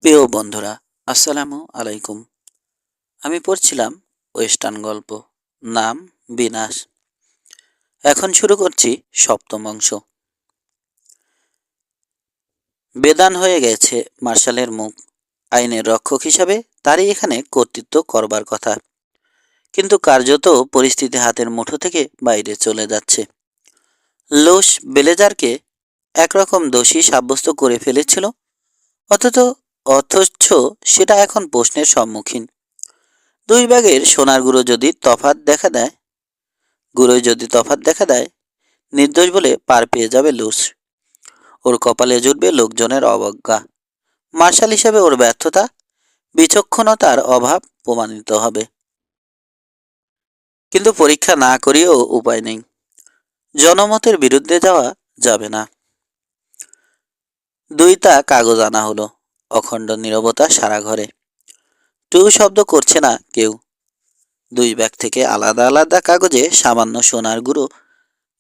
প্রিয় বন্ধুরা, আসসালামু আলাইকুম। আমি পড়ছিলাম ওয়েস্টার্ন গল্প, নাম বিনাশ। এখন শুরু করছি সপ্তম অংশ। বেদান হয়ে গেছে মার্শালের মুখ। আইনের রক্ষক হিসাবে তারই এখানে কর্তৃত্ব করবার কথা, কিন্তু কার্যত পরিস্থিতি হাতের মুঠো থেকে বাইরে চলে যাচ্ছে। লুস বেলেজারকে একরকম দোষী সাব্যস্ত করে ফেলেছিল, অথচ অথচ সেটা এখন প্রশ্নের সম্মুখীন। দুই ব্যাগের সোনার গুঁড়োয় যদি তফাৎ দেখা দেয়, নির্দোষ বলে পার পেয়ে যাবে লুস। ওর কপালে জুটবে লোকজনের অবজ্ঞা। মার্শাল হিসেবে ওর ব্যর্থতা, বিচক্ষণতার অভাব প্রমাণিত হবে। কিন্তু পরীক্ষা না করিয়েও উপায় নেই। জনমতের বিরুদ্ধে যাওয়া যাবে না। দুইটা কাগজ আনা হলো। অখণ্ড নীরবতা সারা ঘরে। টু শব্দ করছে না কেউ। দুই ব্যাগ থেকে আলাদা আলাদা কাগজে সামান্য সোনার গুঁড়ো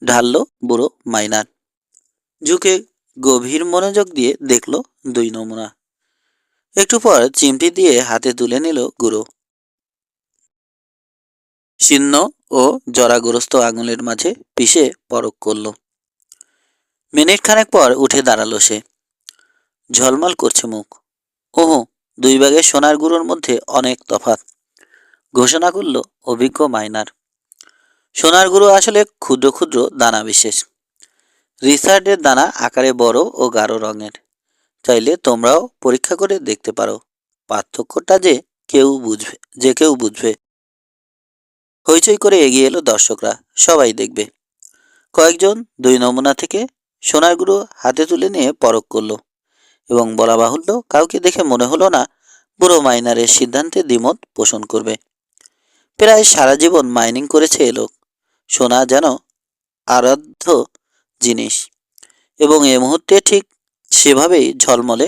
ঢাললো বুড়ো মাইনার। ঝুঁকে গভীর মনোযোগ দিয়ে দেখল দুই নমুনা। একটু পর চিমটি দিয়ে হাতে তুলে নিল গুঁড়ো। শীর্ণ ও জরাগ্রস্ত আঙুলের মাঝে পিষে পরখ করল। মিনিট খানেক পর উঠে দাঁড়ালো সে। ঝলমল করছে মুখ। ওহো, দুই ব্যাগের সোনার গুঁড়োর মধ্যে অনেক তফাৎ, ঘোষণা করল অভিজ্ঞ মাইনার। সোনার গুঁড়ো আসলে ক্ষুদ্র ক্ষুদ্র দানা বিশেষ। রিচার্ডের দানা আকারে বড় ও গাঢ় রঙের। চাইলে তোমরাও পরীক্ষা করে দেখতে পারো। পার্থক্যটা কেউ বুঝবে। হইচই করে এগিয়ে এলো দর্শকরা। সবাই দেখবে। কয়েকজন দুই নমুনা থেকে সোনার গুঁড়ো হাতে তুলে নিয়ে পরখ করলো, এবং বলা বাহুল্য, কাউকে দেখে মনে হলো না বুড়ো মাইনারের সিদ্ধান্তে দ্বিমত পোষণ করবে। প্রায় সারা জীবন মাইনিং করেছে এ লোক। সোনা যেন আরাধ্য জিনিস, এবং এ মুহূর্তে ঠিক সেভাবেই ঝলমলে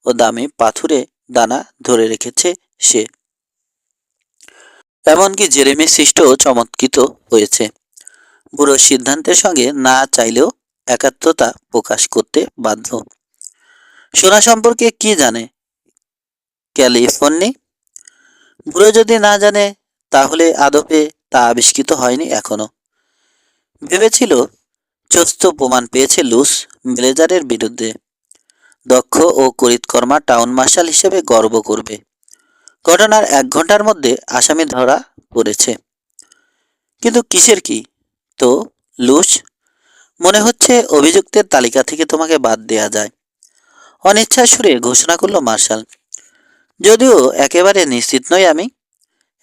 ও দামি পাথুরে দানা ধরে রেখেছে সে। এমনকি জেরেমি সৃষ্ট চমৎকৃত হয়েছে। বুড়ো সিদ্ধান্তের সঙ্গে না চাইলেও একাত্মতা প্রকাশ করতে বাধ্য। সোনা সম্পর্কে কি জানে ক্যালিফোর্নি? বুড়ো যদি না জানে, তাহলে আদপে তা আবিষ্কৃত হয়নি এখনো। ভেবেছিল চোস্ত প্রমাণ পেয়েছে লুস ব্লেজারের বিরুদ্ধে। দক্ষ ও করিতকর্মা টাউন মার্শাল হিসেবে গর্ব করবে। ঘটনার 1 ঘন্টার মধ্যে আসামি ধরা পড়েছে। কিন্তু কিসের কি? তো লুস, মনে হচ্ছে অভিযুক্তের তালিকা থেকে তোমাকে বাদ দেয়া যায়, অনিচ্ছার সুরে ঘোষণা করল মার্শাল। যদিও একেবারে নিশ্চিত নই আমি।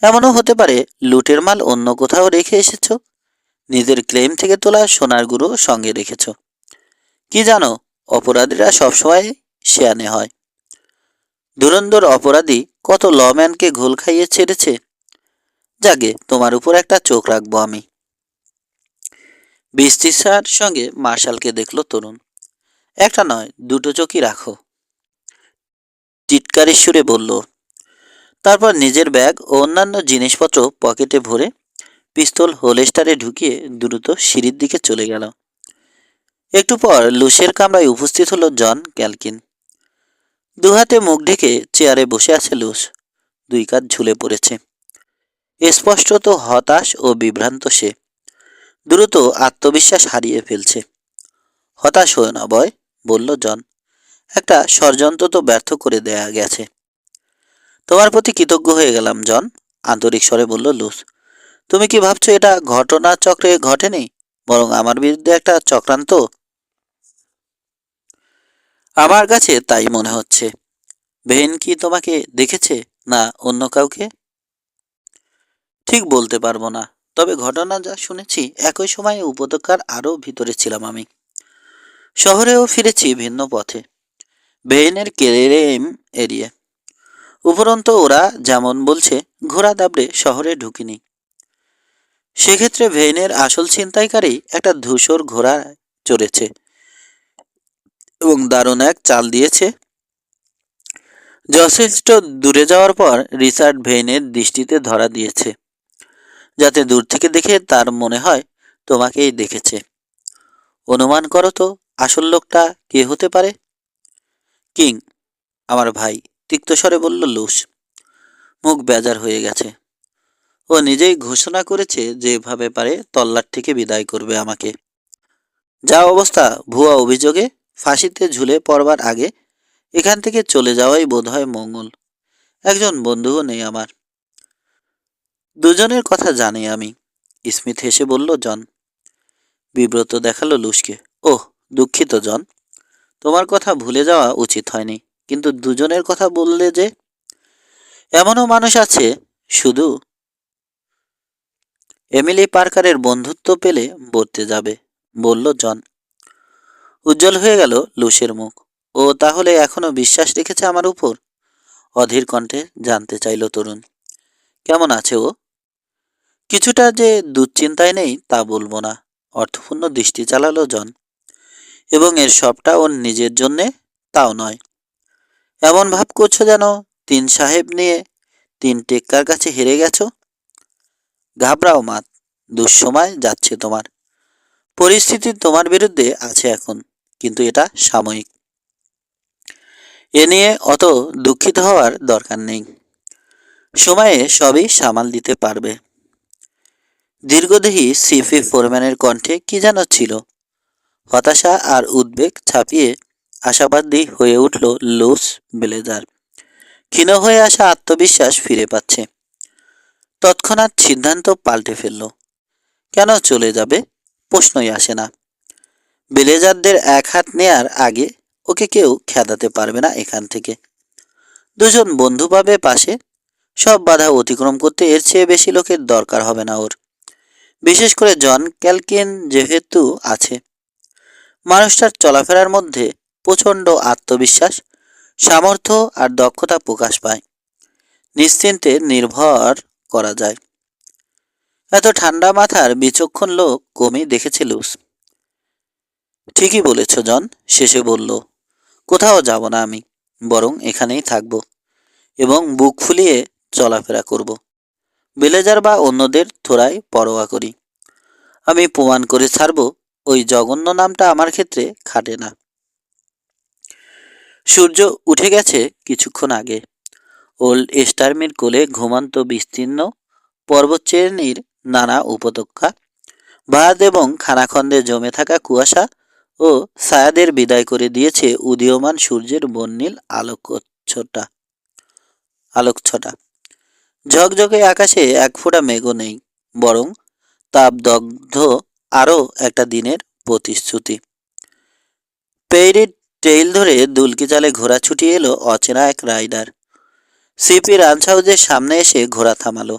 এমনও হতে পারে লুটের মাল অন্য কোথাও রেখে এসেছ। নিজের ক্লেম থেকে তোলা সোনার গুঁড়ো সঙ্গে রেখেছ। কি জানো, অপরাধীরা সবসময় শেয়ানে হয়। ধুরন্ধর অপরাধী কত লম্যানকে ঘোল খাইয়ে ছেড়েছে। যাগে, তোমার উপর একটা চোখ রাখবো আমি। বিস্তৃতার সঙ্গে মার্শালকে দেখল তরুণ। একটা নয়, দুটো চোখই রাখো, টিটকারির সুরে বলল। তারপর নিজের ব্যাগ ও অন্যান্য জিনিসপত্র পকেটে ভরে পিস্তল হোলস্টারে ঢুকিয়ে দ্রুত সিঁড়ির দিকে চলে গেল। একটু পর লুসের কামরায় উপস্থিত হলো জন ক্যালকিন। দুহাতে মুখ ঢেকে চেয়ারে বসে আছে লুস। দুই কাঁধ ঝুলে পড়েছে। স্পষ্টত হতাশ ও বিভ্রান্ত সে। দ্রুত আত্মবিশ্বাস হারিয়ে ফেলছে। হতাশ হয়ে না বয়, বলল জন। একটা ষড়যন্ত্র তো ব্যর্থ করে দেয়া গেছে। তোমার প্রতি কৃতজ্ঞ হয়ে গেলাম জন, আন্তরিক স্বরে বলল লুস। তুমি কি ভাবছো এটা ঘটনা চক্রে ঘটেনি, বরং আমার বিরুদ্ধে একটা চক্রান্ত? আমার কাছে তাই মনে হচ্ছে। বেন কি তোমাকে দেখেছে, না অন্য কাউকে? ঠিক বলতে পারবো না, তবে ঘটনা যা শুনেছি একই সময়ে উপত্যকার আরও ভিতরে ছিলাম আমি। শহরেও ফিরেছি ভিন্ন পথে, বেইনের কেরেম এরিয়া। উপরন্ত ওরা যেমন বলছে ঘোড়া দাবড়ে শহরে ঢুকিনি। সেক্ষেত্রে ভেইনের আসল ছিনতাইকারী একটা ধূসর ঘোড়া চড়েছে এবং দারুণ এক চাল দিয়েছে। যথেষ্ট দূরে যাওয়ার পর রিচার্ড ভেইনের দৃষ্টিতে ধরা দিয়েছে, যাতে দূর থেকে দেখে তার মনে হয় তোমাকেই দেখেছে। অনুমান করো তো আসল লোকটা কে হতে পারে? কিং, আমার ভাই। তিক্ত স্বরে বলল লুস। মুখ বেজার হয়ে গেছে। ও নিজেই ঘোষণা করেছে যে এভাবে পারে তল্লাট থেকে বিদায় করবে আমাকে। যা অবস্থা ভুয়া অভিযোগে ফাঁসিতে ঝুলে পড়বার আগে এখান থেকে চলে যাওয়াই বোধহয় মঙ্গল। একজন বন্ধুও নেই আমার। দুজনের কথা জানি আমি, স্মিথ হেসে বলল জন। বিব্রত দেখালো লুসকে। ওহ, দুঃখিত জন, তোমার কথা ভুলে যাওয়া উচিত হয়নি, কিন্তু দুজনের কথা বললে যে। এমনও মানুষ আছে শুধু এমিলি পার্কারের বন্ধুত্ব পেলে বলতে যাবে, বলল জন। উজ্জ্বল হয়ে গেল লুসের মুখ। ও তাহলে এখনো বিশ্বাস রেখেছে আমার উপর? অধীর কণ্ঠে জানতে চাইল তরুণ। কেমন আছে ও? কিছুটা যে দুশ্চিন্তায় নেই তা বলবো না, অর্থপূর্ণ দৃষ্টি চালালো জন। এবং এর সবটা ওর নিজের জন্যে তাও নয়। এমন ভাব করছো যেন 3 সাহেব নিয়ে 3 টেক্কার কাছে হেরে গেছো। ঘাবড়াও মাত, দুঃসময় যাচ্ছে তোমার। পরিস্থিতি তোমার বিরুদ্ধে আছে এখন, কিন্তু এটা সাময়িক। এ নিয়ে অত দুঃখিত হওয়ার দরকার নেই। সময়ে সবই সামাল দিতে পারবে। দীর্ঘদেহী সিপি ফোরম্যানের কণ্ঠে কি যেন ছিল। হতাশা আর উদ্বেগ ছাপিয়ে আশাবাদী হয়ে উঠল লুস ব্লেজার। ক্ষীণ হয়ে আসা আত্মবিশ্বাস ফিরে পাচ্ছে। তৎক্ষণাৎ সিদ্ধান্ত পাল্টে ফেলল। কেন চলে যাবে? প্রশ্নই আসে না। ব্লেজারদের এক হাত নেয়ার আগে ওকে কেউ খেদাতে পারবে না এখান থেকে। দুজন বন্ধু পাবে পাশে। সব বাধা অতিক্রম করতে এর চেয়ে বেশি লোকের দরকার হবে না ওর। বিশেষ করে জন ক্যালকিন যেহেতু আছে। মানুষটার চলাফেরার মধ্যে প্রচণ্ড আত্মবিশ্বাস, সামর্থ্য আর দক্ষতা প্রকাশ পায়। নিশ্চিন্তে নির্ভর করা যায়। এত ঠান্ডা মাথার বিচক্ষণ লোক কমই দেখেছে লুস। ঠিকই বলেছ জন, শেষে বলল। কোথাও যাব না আমি, বরং এখানেই থাকব এবং বুক ফুলিয়ে চলাফেরা করব। ব্লেজার বা অন্যদের থোড়াই পরোয়া করি। আমি প্রমাণ করে ছাড়ব ওই জঘন্য নামটা আমার ক্ষেত্রে খাটে না। সূর্য উঠে গেছে কিছুক্ষণ আগে। ওল্ড স্টারমির কোলে ঘুমন্ত বিস্তীর্ণ পর্বতশ্রেণীর নানা উপত্যকা, ভাত এবং খানাখন্দে জমে থাকা কুয়াশা ও ছায়াদের বিদায় করে দিয়েছে উদীয়মান সূর্যের বর্ণিল আলোকছটা। ঝকঝকে আকাশে এক ফোঁটা মেঘও নেই, বরং তাপদগ্ধ আরও একটা দিনের প্রতিশ্রুতি। পেইরির টেইল ধরে দুলকি চালে ঘোড়া ছুটিয়ে এলো অচেনা এক রাইডার। সিপি রাঞ্চ হাউসের সামনে এসে ঘোড়া থামালো।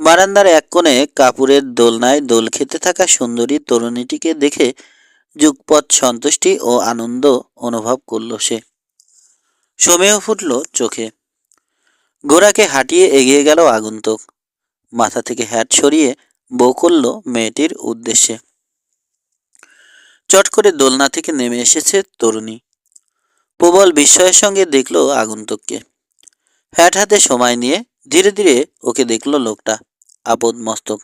বারান্দার এক কোণে কাপুরের দোলনায় দোল খেতে থাকা সুন্দরী তরুণীটিকে দেখে যুগপৎ সন্তুষ্টি ও আনন্দ অনুভব করল সে। সময় ফুটল চোখে। ঘোড়াকে হাঁটিয়ে এগিয়ে গেল আগন্তুক। মাথা থেকে হ্যাট সরিয়ে বউ করল মেয়েটির উদ্দেশ্যে। চট করে দোলনা থেকে নেমে এসেছে তরুণী। প্রবল বিস্ময়ের সঙ্গে দেখল আগন্তুককে। হ্যাট হাতে সময় নিয়ে ধীরে ধীরে ওকে দেখল লোকটা, আপদ মস্তক।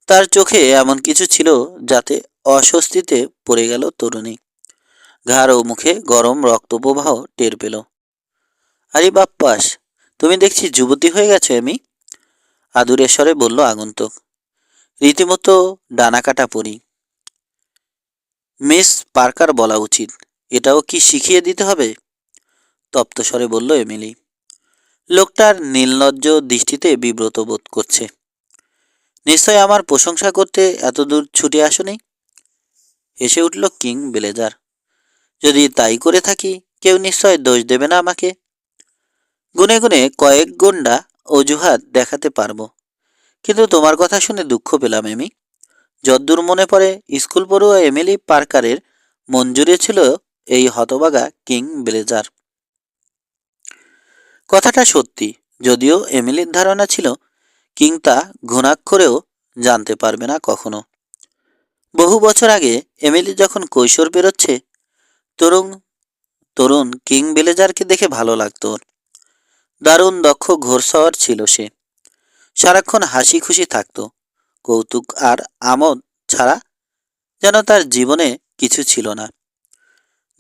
তার চোখে এমন কিছু ছিল যাতে অস্বস্তিতে পড়ে গেল তরুণী। ঘাড় ও মুখে গরম রক্তপ্রবাহ টের পেল। আরে বাপ্পাস, তুমি দেখছি যুবতী হয়ে গেছো এমি, আদুরের স্বরে বলল আগন্তুক। রীতিমতো ডানা কাটা পরি। মিস পার্কার বলা উচিত, এটাও কি শিখিয়ে দিতে হবে? তপ্ত স্বরে বলল এমিলি। লোকটার নির্লজ্জ দৃষ্টিতে বিব্রত বোধ করছে। নিশ্চয় আমার প্রশংসা করতে এতদূর ছুটে আসনি। হেসে উঠল কিং ব্লেজার। যদি তাই করে থাকি, কেউ নিশ্চয় দোষ দেবে না আমাকে। গুনে গুনে কয়েক গন্ডা অজুহাত দেখাতে পারবো, কিন্তু তোমার কথা শুনে দুঃখ পেলাম এমি। যদ্দূর মনে পড়ে স্কুল পড়ুয়া এমিলি পার্কারের মন জুড়েছিল এই হতবাগা কিং ব্লেজার। কথাটা সত্যি, যদিও এমিলির ধারণা ছিল কিং তা ঘুণাক্ষরেও জানতে পারবে না কখনো। বহু বছর আগে এমিলি যখন কৈশোর পেরোচ্ছে, তরুণ তরুণ কিং ব্লেজারকে দেখে ভালো লাগতো ওর। দারুণ দক্ষ ঘোড়সওয়ার ছিল সে। সারাক্ষণ হাসি খুশি থাকতো। কৌতুক আর আমোদ ছাড়া যেন তার জীবনে কিছু ছিল না।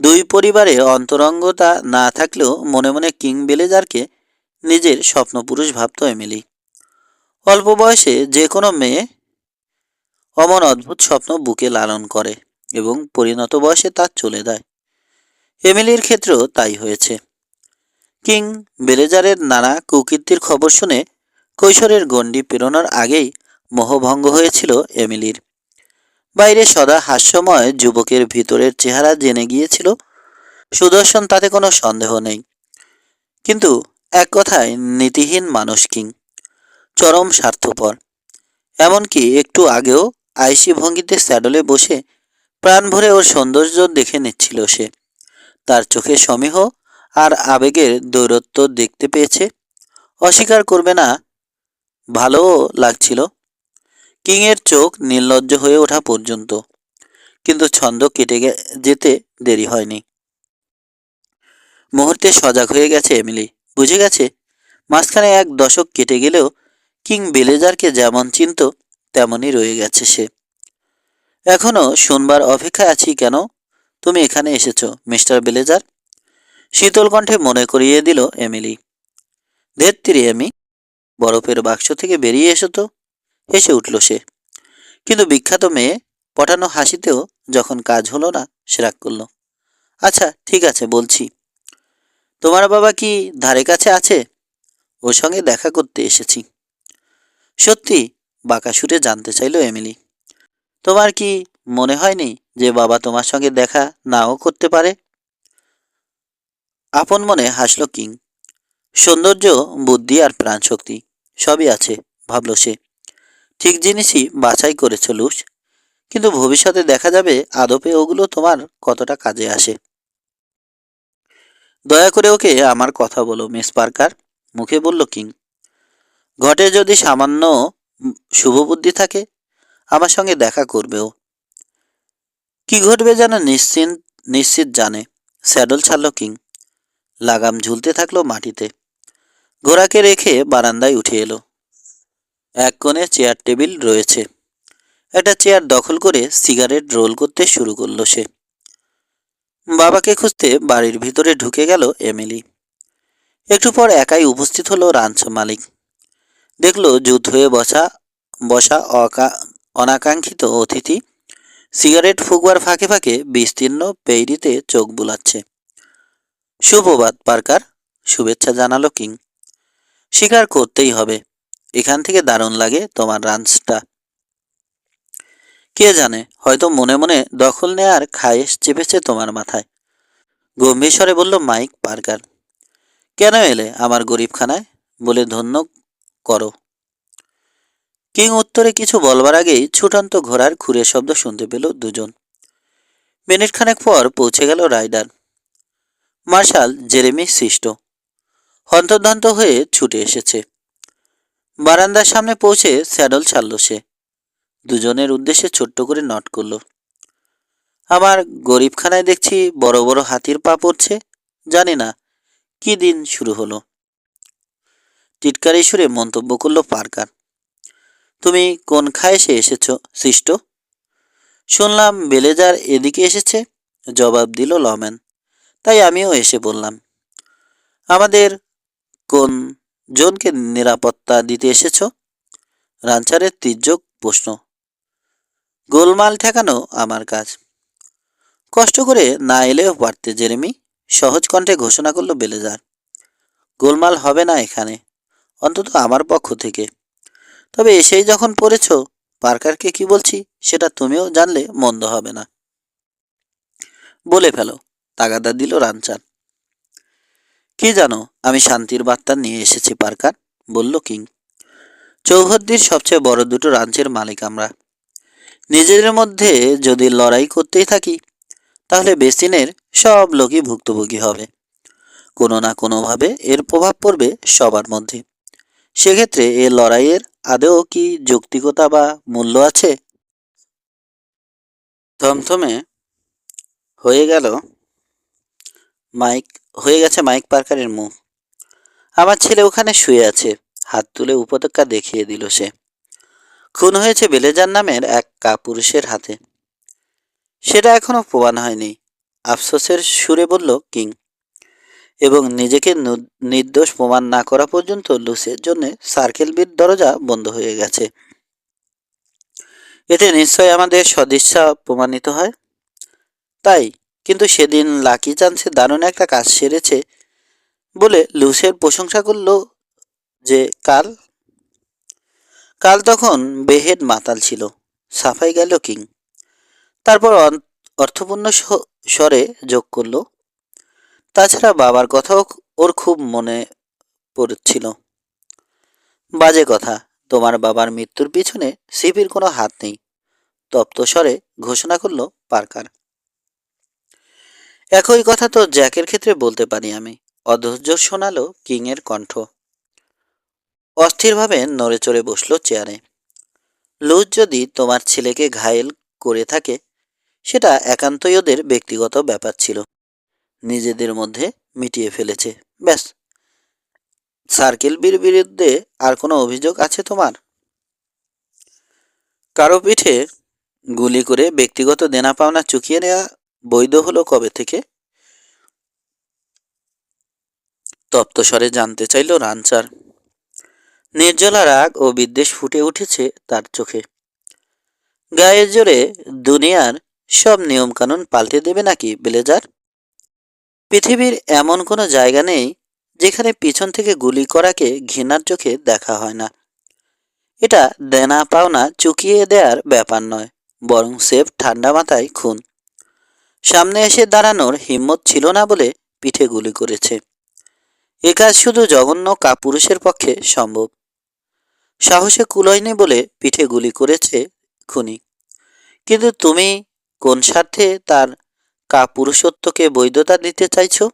দুই পরিবারে অন্তরঙ্গতা না থাকলেও মনে মনে কিং বেলেজারকে নিজের স্বপ্নপুরুষ ভাবত এমিলি। অল্প বয়সে যে কোনো মেয়ে অমন অদ্ভুত স্বপ্ন বুকে লালন করে এবং পরিণত বয়সে তা চলে যায়। এমিলির ক্ষেত্রেও তাই হয়েছে। কিং বেলেজারের নানা কুকীর্তির খবর শুনে কৈশোরের গণ্ডি পেরোনোর আগেই মোহভঙ্গ হয়েছিল এমিলির। বাইরে সদা হাস্যময় যুবকের ভিতরের চেহারা জেনে গিয়েছিল সুদর্শন, তাতে কোনো সন্দেহ নেই। কিন্তু এক কথায় নীতিহীন মানুষ কিং, চরম স্বার্থপর। এমনকি একটু আগেও আইসি ভঙ্গিতে স্যাডলে বসে প্রাণ ভরে ওর সৌন্দর্য দেখে নিচ্ছিল সে। তার চোখে সমীহ আর আবেগের দৈরত্য দেখতে পেয়েছে। অস্বীকার করবে না, ভালোও লাগছিল কিংয়ের চোখ নির্লজ্জ হয়ে ওঠা পর্যন্ত। কিন্তু ছন্দ কেটে যেতে দেরি হয়নি। মুহূর্তে সজাগ হয়ে গেছে এমিলি। বুঝে গেছে মাঝখানে এক দশক কেটে গেলেও কিং বেলেজারকে যেমন চিনত তেমনই রয়ে গেছে সে। এখনো শুনবার অপেক্ষায় আছি কেন তুমি এখানে এসেছ মিস্টার বেলেজার, শীতল কণ্ঠে মনে করিয়ে দিল এমিলি। ধেত্তিরি এমি, বরফের বাক্স থেকে বেরিয়ে এসো তো, হেসে উঠল সে। কিন্তু বিখ্যাত মেয়ে পটানো হাসিতেও যখন কাজ হলো না সে রাগ করল। আচ্ছা ঠিক আছে বলছি। তোমার বাবা কি ধারে কাছে আছে? ওর সঙ্গে দেখা করতে এসেছি। সত্যি? বাঁকা সুরে জানতে চাইল এমিলি। তোমার কি মনে হয়নি যে বাবা তোমার সঙ্গে দেখা নাও করতে পারে? আপন মনে হাসল কিং। সৌন্দর্য, বুদ্ধি আর প্রাণশক্তি সবই আছে ভাবল সে। ঠিক জিনিসই বাছাই করেছ লুস, কিন্তু ভবিষ্যতে দেখা যাবে আদপে ওগুলো তোমার কতটা কাজে আসে। দয়া করে ওকে আমার কথা বলো মিস পার্কার, মুখে বলল কিং। ঘটে যদি সামান্য শুভবুদ্ধি থাকে আমার সঙ্গে দেখা করবে ও। কি ঘটবে যেন নিশ্চিত জানে। স্যাডল ছাড়ল কিং। লাগাম ঝুলতে থাকলো মাটিতে। ঘোড়াকে রেখে বারান্দায় উঠে এলো। এক কোণে চেয়ার টেবিল রয়েছে। একটা চেয়ার দখল করে সিগারেট রোল করতে শুরু করলো সে। বাবাকে খুঁজতে বাড়ির ভিতরে ঢুকে গেল এমিলি। একটু পর একাই উপস্থিত হলো রাঞ্চ মালিক। দেখলো জুত হয়ে বসা বসা অনাকাঙ্ক্ষিত অতিথি সিগারেট ফুঁকবার ফাঁকে ফাঁকে বিস্তীর্ণ পেইরিতে চোখ বুলাচ্ছে। সুপ্রভাত পার্কার, শুভেচ্ছা জানালো কিং। স্বীকার করতেই হবে, এখান থেকে দারুণ লাগে তোমার রাঞ্চটা। কে জানে, হয়তো মনে মনে দখল নেয়ার খায়েশ চেপেছে তোমার মাথায়, গম্ভীর স্বরে বলল মাইক পার্কার। কেন এলে আমার গরিবখানায়, বলে ধন্য করো। কিং উত্তরে কিছু বলবার আগেই ছুটন্ত ঘোড়ার খুরের শব্দ শুনতে পেল দুজন। মিনিট খানেক পর পৌঁছে গেল রাইডার, মার্শাল জেরেমি সিস্টো। হন্তদন্ত হয়ে ছুটে এসেছে। বারান্দার সামনে পৌঁছে স্যাডল ছাড়ল সে। দুজনের উদ্দেশ্যে ছোট্ট করে নট করল। আমার গরিবখানায় দেখছি বড় বড় হাতির পা পড়ছে, জানি না কি দিন শুরু হলো। টিটকারি সুরে মন্তব্য করল পার্কার। তুমি কোন খায়েসে এসেছ সৃষ্ট? শুনলাম বেলেজার এদিকে এসেছে, জবাব দিল লম্যান। তাই আমিও এসে বললাম। আমাদের কোন জনকে নিরাপত্তা দিতে এসেছ? রাঞ্চারের তীর্যক প্রশ্ন। গোলমাল ঠেকানো আমার কাজ। কষ্ট করে না এলেও পারতে জেরেমি, সহজ কণ্ঠে ঘোষণা করল বেলেজার। গোলমাল হবে না এখানে, অন্তত আমার পক্ষ থেকে। তবে এসেই যখন পড়েছ, পার্কারকে কি বলছি সেটা তুমিও জানলে মন্দ হবে না। বলে ফেলো, তাগাদা দিল রাঞ্চার। কি জানো, আমি শান্তির বার্তা নিয়ে এসেছি পার্কার, বলল কিং। চৌহদ্দির সবচেয়ে বড় দুটো রাঞ্চের মালিক আমরা। নিজেদের মধ্যে যদি লড়াই করতেই থাকি তাহলে বেসিনের সব লোকই ভুক্তভোগী হবে। কোনো না কোনোভাবে এর প্রভাব পড়বে সবার মধ্যে। সেক্ষেত্রে এ লড়াইয়ের আদৌ কি যৌক্তিকতা বা মূল্য আছে? থমথমে হয়ে গেল মাইক হয়ে গেছে মাইক পার্কারের মুখ। আমার ছেলে ওখানে শুয়ে আছে, হাত তুলে উপত্যকা দেখিয়ে দিল সে। খুন হয়েছে বেলেজার নামের এক কাপুরুষের হাতে। সেটা এখনো প্রমাণ হয়নি। আফসোসের সুরে বলল কিং, এবং নিজেকে নির্দোষ প্রমাণ না করা পর্যন্ত লুসির জন্য সার্কেল বির দরজা বন্ধ হয়ে গেছে। এতে নিশ্চয় আমাদের সদিচ্ছা প্রমাণিত হয়। তাই, কিন্তু সেদিন লাকি চান্সে দারুণ একটা কাজ সেরেছে বলে লুসের প্রশংসা করলো যে কাল কাল তখন বেহেড মাতাল ছিল। সাফাই গেল কিং। তারপর অর্থপূর্ণ স্বরে যোগ করলো, তাছাড়া বাবার কথাও ওর খুব মনে পড়ছিল। বাজে কথা, তোমার বাবার মৃত্যুর পিছনে সিপির কোনো হাত নেই, তপ্ত স্বরে ঘোষণা করলো পার্কার। একই কথা তো জ্যাকের ক্ষেত্রে বলতে পারি আমি, অধৈর্য শোনালো কিং এর কণ্ঠ। অস্থিরভাবে নড়ে চড়ে বসলো চেয়ারে। লুজ যদি তোমার ছেলেকে ঘায়েল করে থাকে, সেটা একান্তই ওদের ব্যক্তিগত ব্যাপার ছিল, নিজেদের মধ্যে মিটিয়ে ফেলেছে, ব্যাস। সার্কেল বির বিরুদ্ধে আর কোনো অভিযোগ আছে তোমার? কারো পিঠে গুলি করে ব্যক্তিগত দেনা পাওনা চুকিয়ে নেওয়া বৈধ হলো কবে থেকে? তপ্ত স্বরে জানতে চাইল রানচার। নির্জলা রাগ ও বিদ্বেষ ফুটে উঠেছে তার চোখে। গায়ের জোরে দুনিয়ার সব নিয়মকানুন পাল্টে দেবে নাকি ব্লেজার? পৃথিবীর এমন কোনো জায়গা নেই যেখানে পিছন থেকে গুলি করাকে ঘৃণার চোখে দেখা হয় না। এটা দেনা পাওনা চুকিয়ে দেওয়ার ব্যাপার নয়, বরং সেফ ঠান্ডা মাথায় খুন। সামনে এসে দাঁড়ানোর হিম্মত ছিল না বলে পিঠে গুলি করেছে। এ কাজ শুধু জঘন্য কাপুরুষের পক্ষে সম্ভব। সাহসে কুলোয়নি বলে পিঠে গুলি করেছে খুনি। কিন্তু তুমি কোন স্বার্থে তার কাপুরুষত্বকে বৈধতা দিতে চাইছো?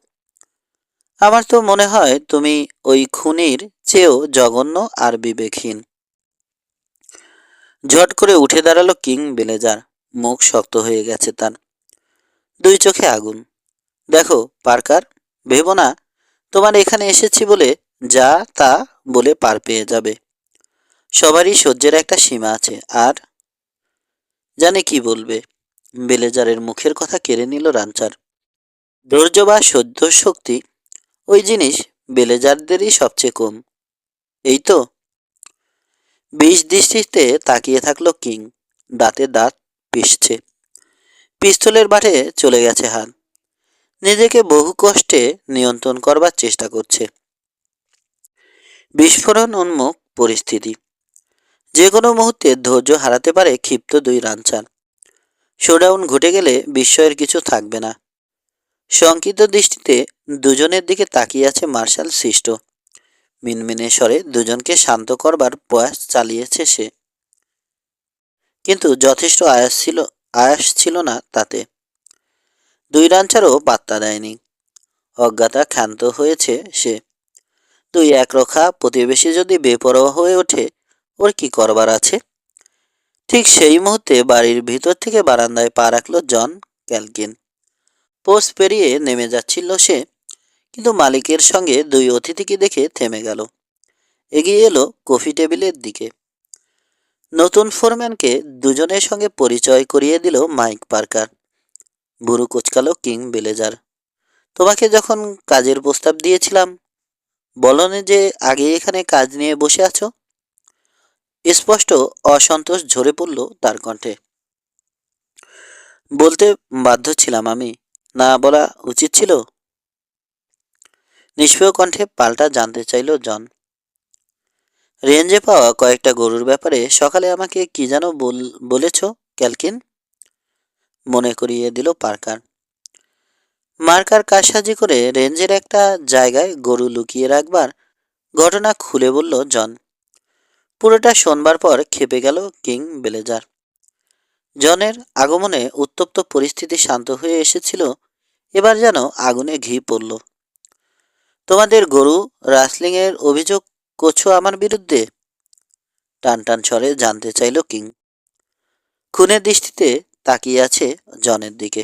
আমার তো মনে হয় তুমি ওই খুনির চেয়েও জঘন্য আর বিবেকহীন। ঝট করে উঠে দাঁড়ালো কিং বেলেজার। মুখ শক্ত হয়ে গেছে তার, দুই চোখে আগুন। দেখো পার্কার, ভেবো না তোমার এখানে এসেছি বলে যা তা বলে পার পেয়ে যাবে। সবারই সহ্যের একটা সীমা আছে। আর জানে কি বলবে? বেলেজারের মুখের কথা কেড়ে নিল রানচার। ধৈর্য বা সহ্য শক্তি, ওই জিনিস বেলেজারদেরই সবচেয়ে কম, এই তো। বিষ দৃষ্টিতে তাকিয়ে থাকলো কিং, দাঁতে দাঁত পিষছে। পিস্তলের বাটে চলে গেছে হাত। নিজেকে বহু কষ্টে নিয়ন্ত্রণ করবার চেষ্টা করছে। বিস্ফোরণ উন্মুখ পরিস্থিতি, যে কোনো মুহূর্তে ধৈর্য হারাতে পারে ক্ষিপ্ত দুই রানচার। শোডাউন ঘটে গেলে বিস্ময়ের কিছু থাকবে না। শঙ্কিত দৃষ্টিতে দুজনের দিকে তাকিয়ে আছে মার্শাল সৃষ্ট। মিনমিনে স্বরে দুজনকে শান্ত করবার প্রয়াস চালিয়েছে সে, কিন্তু যথেষ্ট আয়াস ছিল না তাতে। দুই রানচারও পাত্তা দেয়নি। অজ্ঞাতা ক্ষান্ত হয়েছে সে। দুই একরক্ষা প্রতিবেশী যদি বেপরোয়া হয়ে ওঠে, ওর কি করবার আছে? ঠিক সেই মুহূর্তে বাড়ির ভিতর থেকে বারান্দায় পা রাখল জন ক্যালকিন। পোস্ট পেরিয়ে নেমে যাচ্ছিল সে, কিন্তু মালিকের সঙ্গে দুই অতিথিকে দেখে থেমে গেল। এগিয়ে এলো কফি টেবিলের দিকে। নতুন ফোরম্যানকে দুজনের সঙ্গে পরিচয় করিয়ে দিল মাইক পার্কার। ভুরু কুচকালো কিং বেলেজার। তোমাকে যখন কাজের প্রস্তাব দিয়েছিলাম, বলনি যে আগে এখানে কাজ নিয়ে বসে আছো? স্পষ্ট অসন্তোষ ঝরে পড়ল তার কণ্ঠে। বলতে বাধ্য ছিলাম আমি, না বলা উচিত ছিল? নিষ্প্রিয় কণ্ঠে পাল্টা জানতে চাইল জন। রেঞ্জে পাওয়া কয়েকটা গরুর ব্যাপারে সকালে আমাকে কি যেন বলেছ ক্যালকিন? মনে করিয়ে দিল পার্কার। মার্কার কারসাজি করে রেঞ্জের একটা জায়গায় গরু লুকিয়ে রাখবার ঘটনা খুলে বলল জন। পুরোটা শোনবার পর খেপে গেল কিং বেলেজার। জনের আগমনে উত্তপ্ত পরিস্থিতি শান্ত হয়ে এসেছিল, এবার যেন আগুনে ঘি পড়ল। তোমাদের গরু রাসলিংয়ের অভিযোগ করছো আমার বিরুদ্ধে? টান টান স্বরে জানতে চাইল কিং। খুনের দৃষ্টিতে তাকিয়ে আছে জনের দিকে।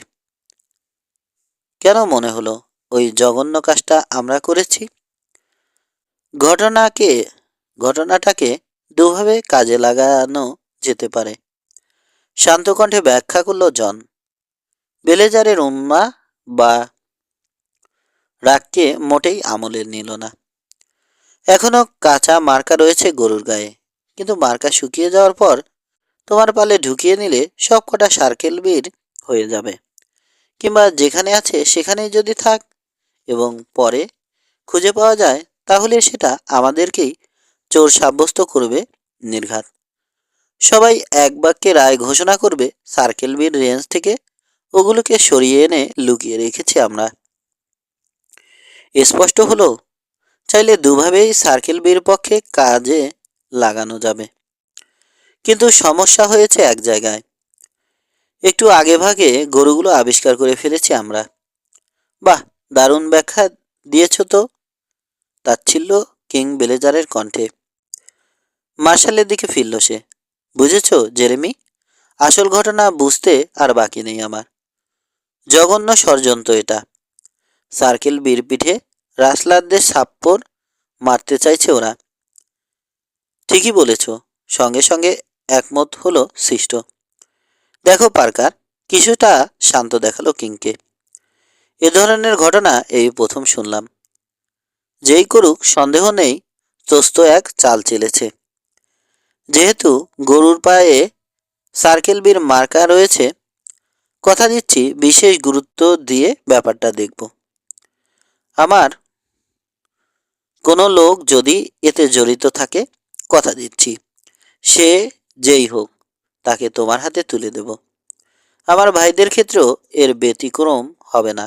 কেন মনে হলো ওই জঘন্য কাজটা আমরা করেছি? ঘটনাটাকে দুভাবে কাজে লাগানো যেতে পারে, শান্ত কণ্ঠে ব্যাখ্যা করল জন। বেলেজারের উম্মা বা রাগকে মোটেই আমলে নিল না। এখনো কাঁচা মার্কা রয়েছে গরুর গায়ে, কিন্তু মার্কা শুকিয়ে যাওয়ার পর তোমার পালে ঢুকিয়ে নিলে সব কটা সার্কেল বীর হয়ে যাবে, কিংবা যেখানে আছে সেখানেই যদি থাক এবং পরে খুঁজে পাওয়া যায়, তাহলে সেটা আমাদেরকেই চোর সাব্যস্ত করবে নির্ঘাত। সবাই এক বাক্যে রায় ঘোষণা করবে সার্কেল বীর রেঞ্জ থেকে ওগুলোকে সরিয়ে এনে লুকিয়ে রেখেছি আমরা। স্পষ্ট হলো? চাইলে দুভাবেই সার্কেল বীর পক্ষে কাজে লাগানো যাবে, কিন্তু সমস্যা হয়েছে এক জায়গায়। একটু আগে ভাগে গরুগুলো আবিষ্কার করে ফেলেছি আমরা। বাহ, দারুণ ব্যাখ্যা দিয়েছ তো, তাচ্ছিল্য কিং বেলেজারের কণ্ঠে। মার্শালের দিকে ফিরল সে। বুঝেছ জেরেমি, আসল ঘটনা বুঝতে আর বাকি নেই আমার। জঘন্য ষড়যন্ত্র এটা। সার্কেল বীর পিঠে রাসলারদের সাপ্পর মারতে চাইছে ওরা। ঠিকই বলেছ, সঙ্গে সঙ্গে একমত হলো সৃষ্ট। দেখো পার্কার, কিছুটা শান্ত দেখালো কিংকে। এ ধরনের ঘটনা এই প্রথম শুনলাম। যেই করুক সন্দেহ নেই ত্রস্ত এক চাল চেলেছে। যেহেতু গরুর পায়ে সার্কেল বীর মার্কা রয়েছে, কথা দিচ্ছি বিশেষ গুরুত্ব দিয়ে ব্যাপারটা দেখব। আমার কোনো লোক যদি এতে জড়িত থাকে, কথা দিচ্ছি সে যেই হোক তাকে তোমার হাতে তুলে দেব। আমার ভাইদের ক্ষেত্রেও এর ব্যতিক্রম হবে না।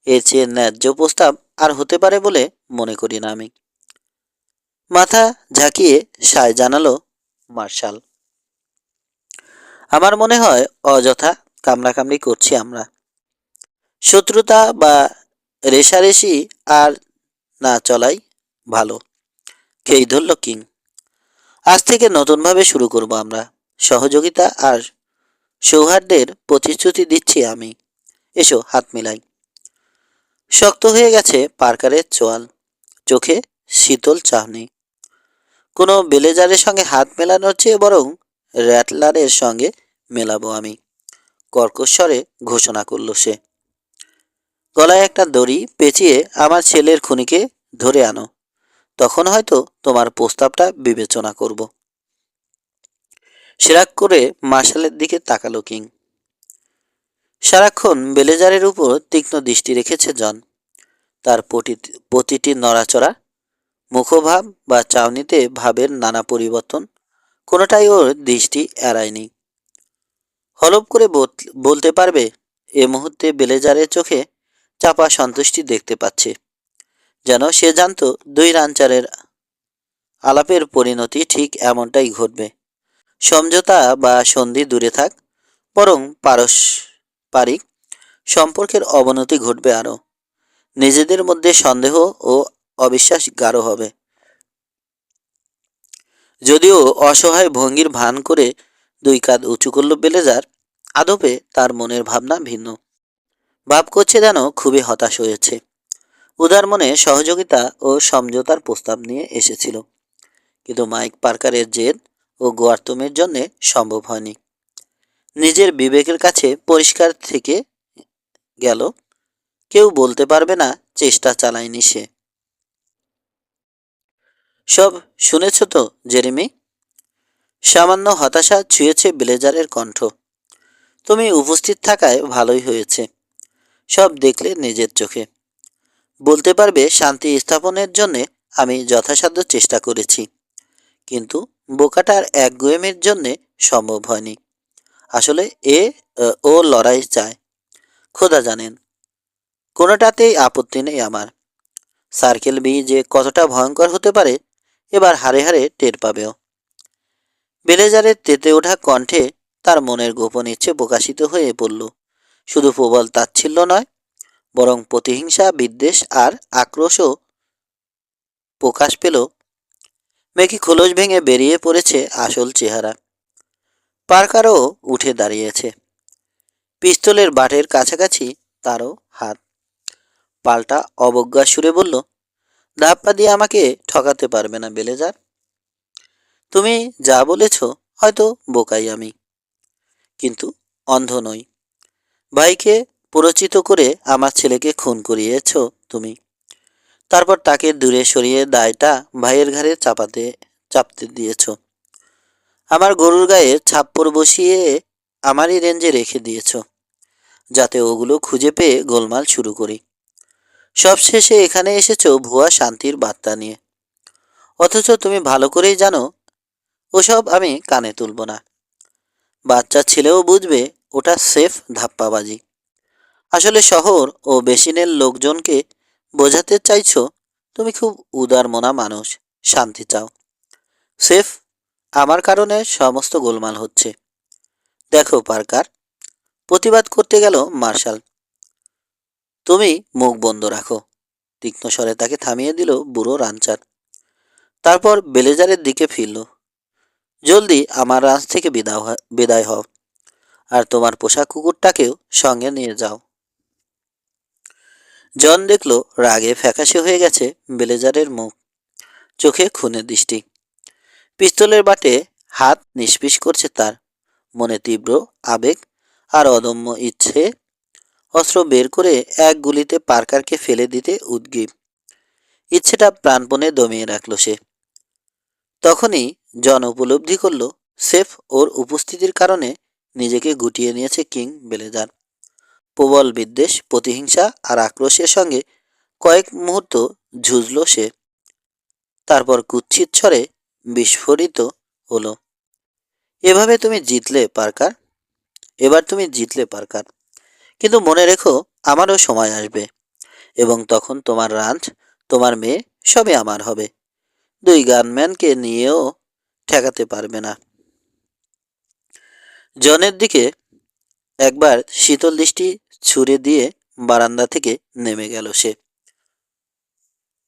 এর চেয়ে ন্যায্য প্রস্তাব আর হতে পারে বলে মনে করি না আমি। মাথা ঝাঁকিয়ে সায় জানালো মার্শাল। আমার মনে হয় অযথা কামড়াকামড়ি করছি আমরা। শত্রুতা বা রেশারেশি আর না চলাই ভালো। খেই ধরল কিং। আজ থেকে নতুনভাবে শুরু করব আমরা। সহযোগিতা আর সৌহার্দ্যের প্রতিশ্রুতি দিচ্ছি আমি। এসো হাত মিলাই। শক্ত হয়ে গেছে পার্কারের চোয়াল, চোখে শীতল চাহনি। কোনো বেলেজারের সঙ্গে হাত মেলানোর চেয়ে বরং র্যাটলারের সঙ্গে মেলাবো আমি, কর্কশ্বরে ঘোষণা করল সে। গলায় একটা দড়ি পেঁচিয়ে আমার ছেলের খুনিকে ধরে আনো, তখন হয়তো তোমার প্রস্তাবটা বিবেচনা করব। সেরাক করে মার্শালের দিকে তাকালো কিং। সারাক্ষণ বেলেজারের উপর তীক্ষ্ণ দৃষ্টি রেখেছে জন। তার প্রতিটি নড়াচড়া, মুখভাব বা চাউনিতে ভাবের নানা পরিবর্তন কোনোটাই ওর দৃষ্টি এড়ায়নি। হলপ করে বলতে পারবে এ মুহূর্তে বেলেজারের চোখে চাপা সন্তুষ্টি দেখতে পাচ্ছে, যেন সে জানত দুই রানচারের আলাপের পরিণতি ঠিক এমনটাই ঘটবে। সমঝোতা বা সন্ধি দূরে থাক, বরং পারস্পরিক সম্পর্কের অবনতি ঘটবে আরও। নিজেদের মধ্যে সন্দেহ ও অবিশ্বাস গাঢ় হবে। যদিও অসহায় ভঙ্গির ভান করে দুই কাঁধ উঁচু করল বেলেজার, আদপে তার মনের ভাবনা ভিন্ন। ভাব করছে যেন খুবই হতাশ হয়েছে। উদার মনে সহযোগিতা ও সমঝোতার প্রস্তাব নিয়ে এসেছিল, কিন্তু মাইক পার্কারের জেদ ও গোয়ার্তমের জন্যে সম্ভব হয়নি। নিজের বিবেকের কাছে পরিষ্কার থেকে গেল, কেউ বলতে পারবে না চেষ্টা চালায়নি সে। সব শুনেছ তো জেরেমি? সামান্য হতাশা ছুঁয়েছে ব্লেজারের কণ্ঠ। তুমি উপস্থিত থাকায় ভালোই হয়েছে। সব দেখলে নিজের চোখে। বলতে পারবে শান্তি স্থাপনের জন্যে আমি যথাসাধ্য চেষ্টা করেছি, কিন্তু বোকাটার একগুঁয়েমের জন্যে সম্ভব হয়নি। আসলে ও লড়াই চায়, খোদা জানেন। কোনোটাতেই আপত্তি নেই আমার। সার্কেল বি যে কতটা ভয়ঙ্কর হতে পারে এবার হারে হারে টের পাবেও। বেলেজারের তেতে ওঠা কণ্ঠে তার মনের গোপন ইচ্ছে প্রকাশিত হয়ে পড়ল। শুধু প্রবল তাচ্ছিল্য নয়, বরং প্রতিহিংসা, বিদ্বেষ আর আক্রোশও প্রকাশ পেল। মেকি খোলস ভেঙে বেরিয়ে পড়েছে আসল চেহারা। পার্কারও উঠে দাঁড়িয়েছে। পিস্তলের বাটের কাছাকাছি তারও হাত। পাল্টা অবজ্ঞা সুরে বলল, ধাপ্পা দিয়ে আমাকে ঠকাতে পারবে না বেলেজার। তুমি যা বলেছ হয়তো বোকাই আমি, কিন্তু অন্ধ নই। ভাইকে প্ররোচিত করে আমার ছেলেকে খুন করিয়েছ তুমি। তারপর তাকে দূরে সরিয়ে দায়টা ভাইয়ের ঘাড়ে চাপতে দিয়েছ। আমার গরুর গায়ে ছাপ্পর বসিয়ে আমারই রেঞ্জে রেখে দিয়েছ, যাতে ওগুলো খুঁজে পেয়ে গোলমাল শুরু করি। সবশেষে এখানে এসেছো ভুয়া শান্তির বার্তা নিয়ে। অথচ তুমি ভালো করেই জানো ওসব আমি কানে তুলব না। বাচ্চা ছেলেও বুঝবে ওটা সেফ ধাপ্পাবাজি। আসলে শহর ও বেসিনের লোকজনকে বোঝাতে চাইছো তুমি খুব উদার মনা মানুষ, শান্তি চাও। সেফ আমার কারণে সমস্ত গোলমাল হচ্ছে। দেখো পার্কার, প্রতিবাদ করতে গেল মার্শাল। তুমি মুখ বন্ধ রাখো, তীক্ষ্ণ স্বরে তাকে থামিয়ে দিল বুড়ো রানচার। তারপর বেলেজারের দিকে ফিরল। জলদি আমার রাজ থেকে বিদায় হও, আর তোমার পোষা কুকুরটাকেও সঙ্গে নিয়ে যাও। জন দেখল রাগে ফ্যাকাশে হয়ে গেছে বেলেজারের মুখ, চোখে খুনের দৃষ্টি। পিস্তলের বাটে হাত নিষ্পিস করছে তার। মনে তীব্র আবেগ আর অদম্য ইচ্ছে। অস্ত্র বের করে এক গুলিতে পার্কারকে ফেলে দিতে উদ্গ্রীব। ইচ্ছেটা প্রাণপণে দমিয়ে রাখল সে। তখনই জন উপলব্ধি করল সেফ ওর উপস্থিতির কারণে নিজেকে গুটিয়ে নিয়েছে কিং বেলেজার। প্রবল বিদ্বেষ, প্রতিহিংসা আর আক্রোশের সঙ্গে কয়েক মুহূর্ত ঝুঁজল সে। তারপর কুৎসিত স্বরে বিস্ফোরিত হলো, এভাবে তুমি জিতলে পার্কার, এবার তুমি জিতলে পার্কার। কিন্তু মনে রেখো আমারও সময় আসবে, এবং তখন তোমার রাঞ্চ, তোমার মেয়ে সবই আমার হবে। দুই গানম্যানকে নিয়েও ঠেকাতে পারবে না। জনের দিকে একবার শীতল দৃষ্টি ছুড়ে দিয়ে বারান্দা থেকে নেমে গেল সে।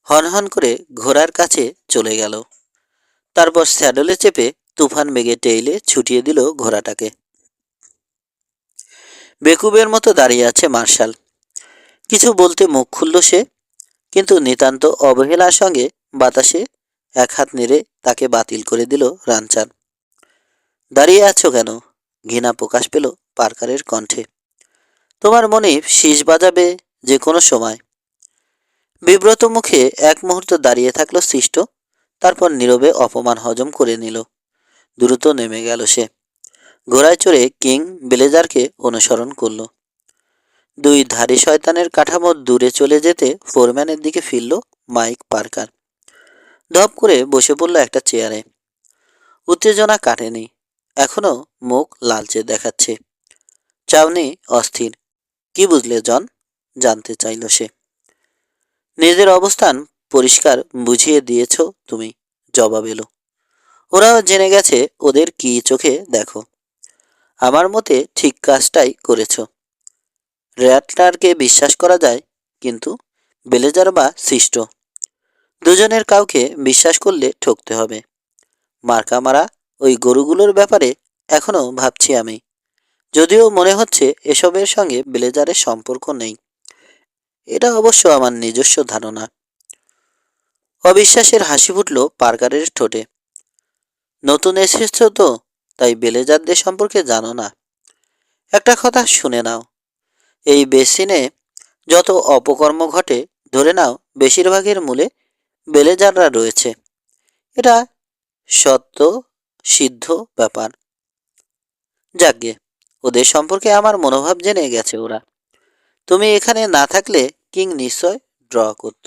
হনহন করে ঘোড়ার কাছে চলে গেল। তারপর স্যাডলে চেপে তুফান বেগে টেইলে ছুটিয়ে দিল ঘোড়াটাকে। বেকুবের মতো দাঁড়িয়ে আছে মার্শাল। কিছু বলতে মুখ খুলল সে, কিন্তু নিতান্ত অবহেলার সঙ্গে বাতাসে এক হাত নেড়ে তাকে বাতিল করে দিল রানচান। দাঁড়িয়ে আছো কেন? ঘৃণা প্রকাশ পেল পার্কারের কণ্ঠে। তোমার মনে শীষ বাজাবে যে কোনো সময়। বিব্রত মুখে এক মুহূর্ত দাঁড়িয়ে থাকলো সৃষ্ট, তারপর নীরবে অপমান হজম করে নিল। দ্রুত নেমে গেল সে। ঘোড়ায় চড়ে কিং বেলেজারকে অনুসরণ করল। দুই ধারী শয়তানের কাঠামো দূরে চলে যেতে ফোরম্যানের দিকে ফিরল মাইক পার্কার। ধপ করে বসে পড়ল একটা চেয়ারে। উত্তেজনা কাটেনি, এখনো মুখ লালচে দেখাচ্ছে। চাউনি অস্থির। কি বুঝলে জন? জানতে চাইল সে। নিজের অবস্থান পরিষ্কার বুঝিয়ে দিয়েছ তুমি, জবাব এলো। ওরাও জেনে গেছে ওদের কি চোখে দেখো। আমার মতে ঠিক কাজটাই করেছ। র্যাটলারকে বিশ্বাস করা যায়, কিন্তু বেলেজার বা সৃষ্ট, দুজনের কাউকে বিশ্বাস করলে ঠকতে হবে। মার্কা মারা ওই গরুগুলোর ব্যাপারে এখনো ভাবছি আমি, যদিও মনে হচ্ছে এসবের সঙ্গে বেলেজারের সম্পর্ক নেই। এটা অবশ্য আমার নিজস্ব ধারণা। অবিশ্বাসের হাসি ফুটল পার্কারের ঠোঁটে। নতুন এসেছ তো, তাই বেলেজারদের সম্পর্কে জানো না। একটা কথা শুনে নাও, এই বেসিনে যত অপকর্ম ঘটে ধরে নাও বেশিরভাগের মূলে বেলেজাররা রয়েছে। এটা সত্য সিদ্ধ ব্যাপার। যাকগে, ওদের সম্পর্কে আমার মনোভাব জেনে গেছে ওরা। তুমি এখানে না থাকলে কিং নিশ্চয় ড্র করত।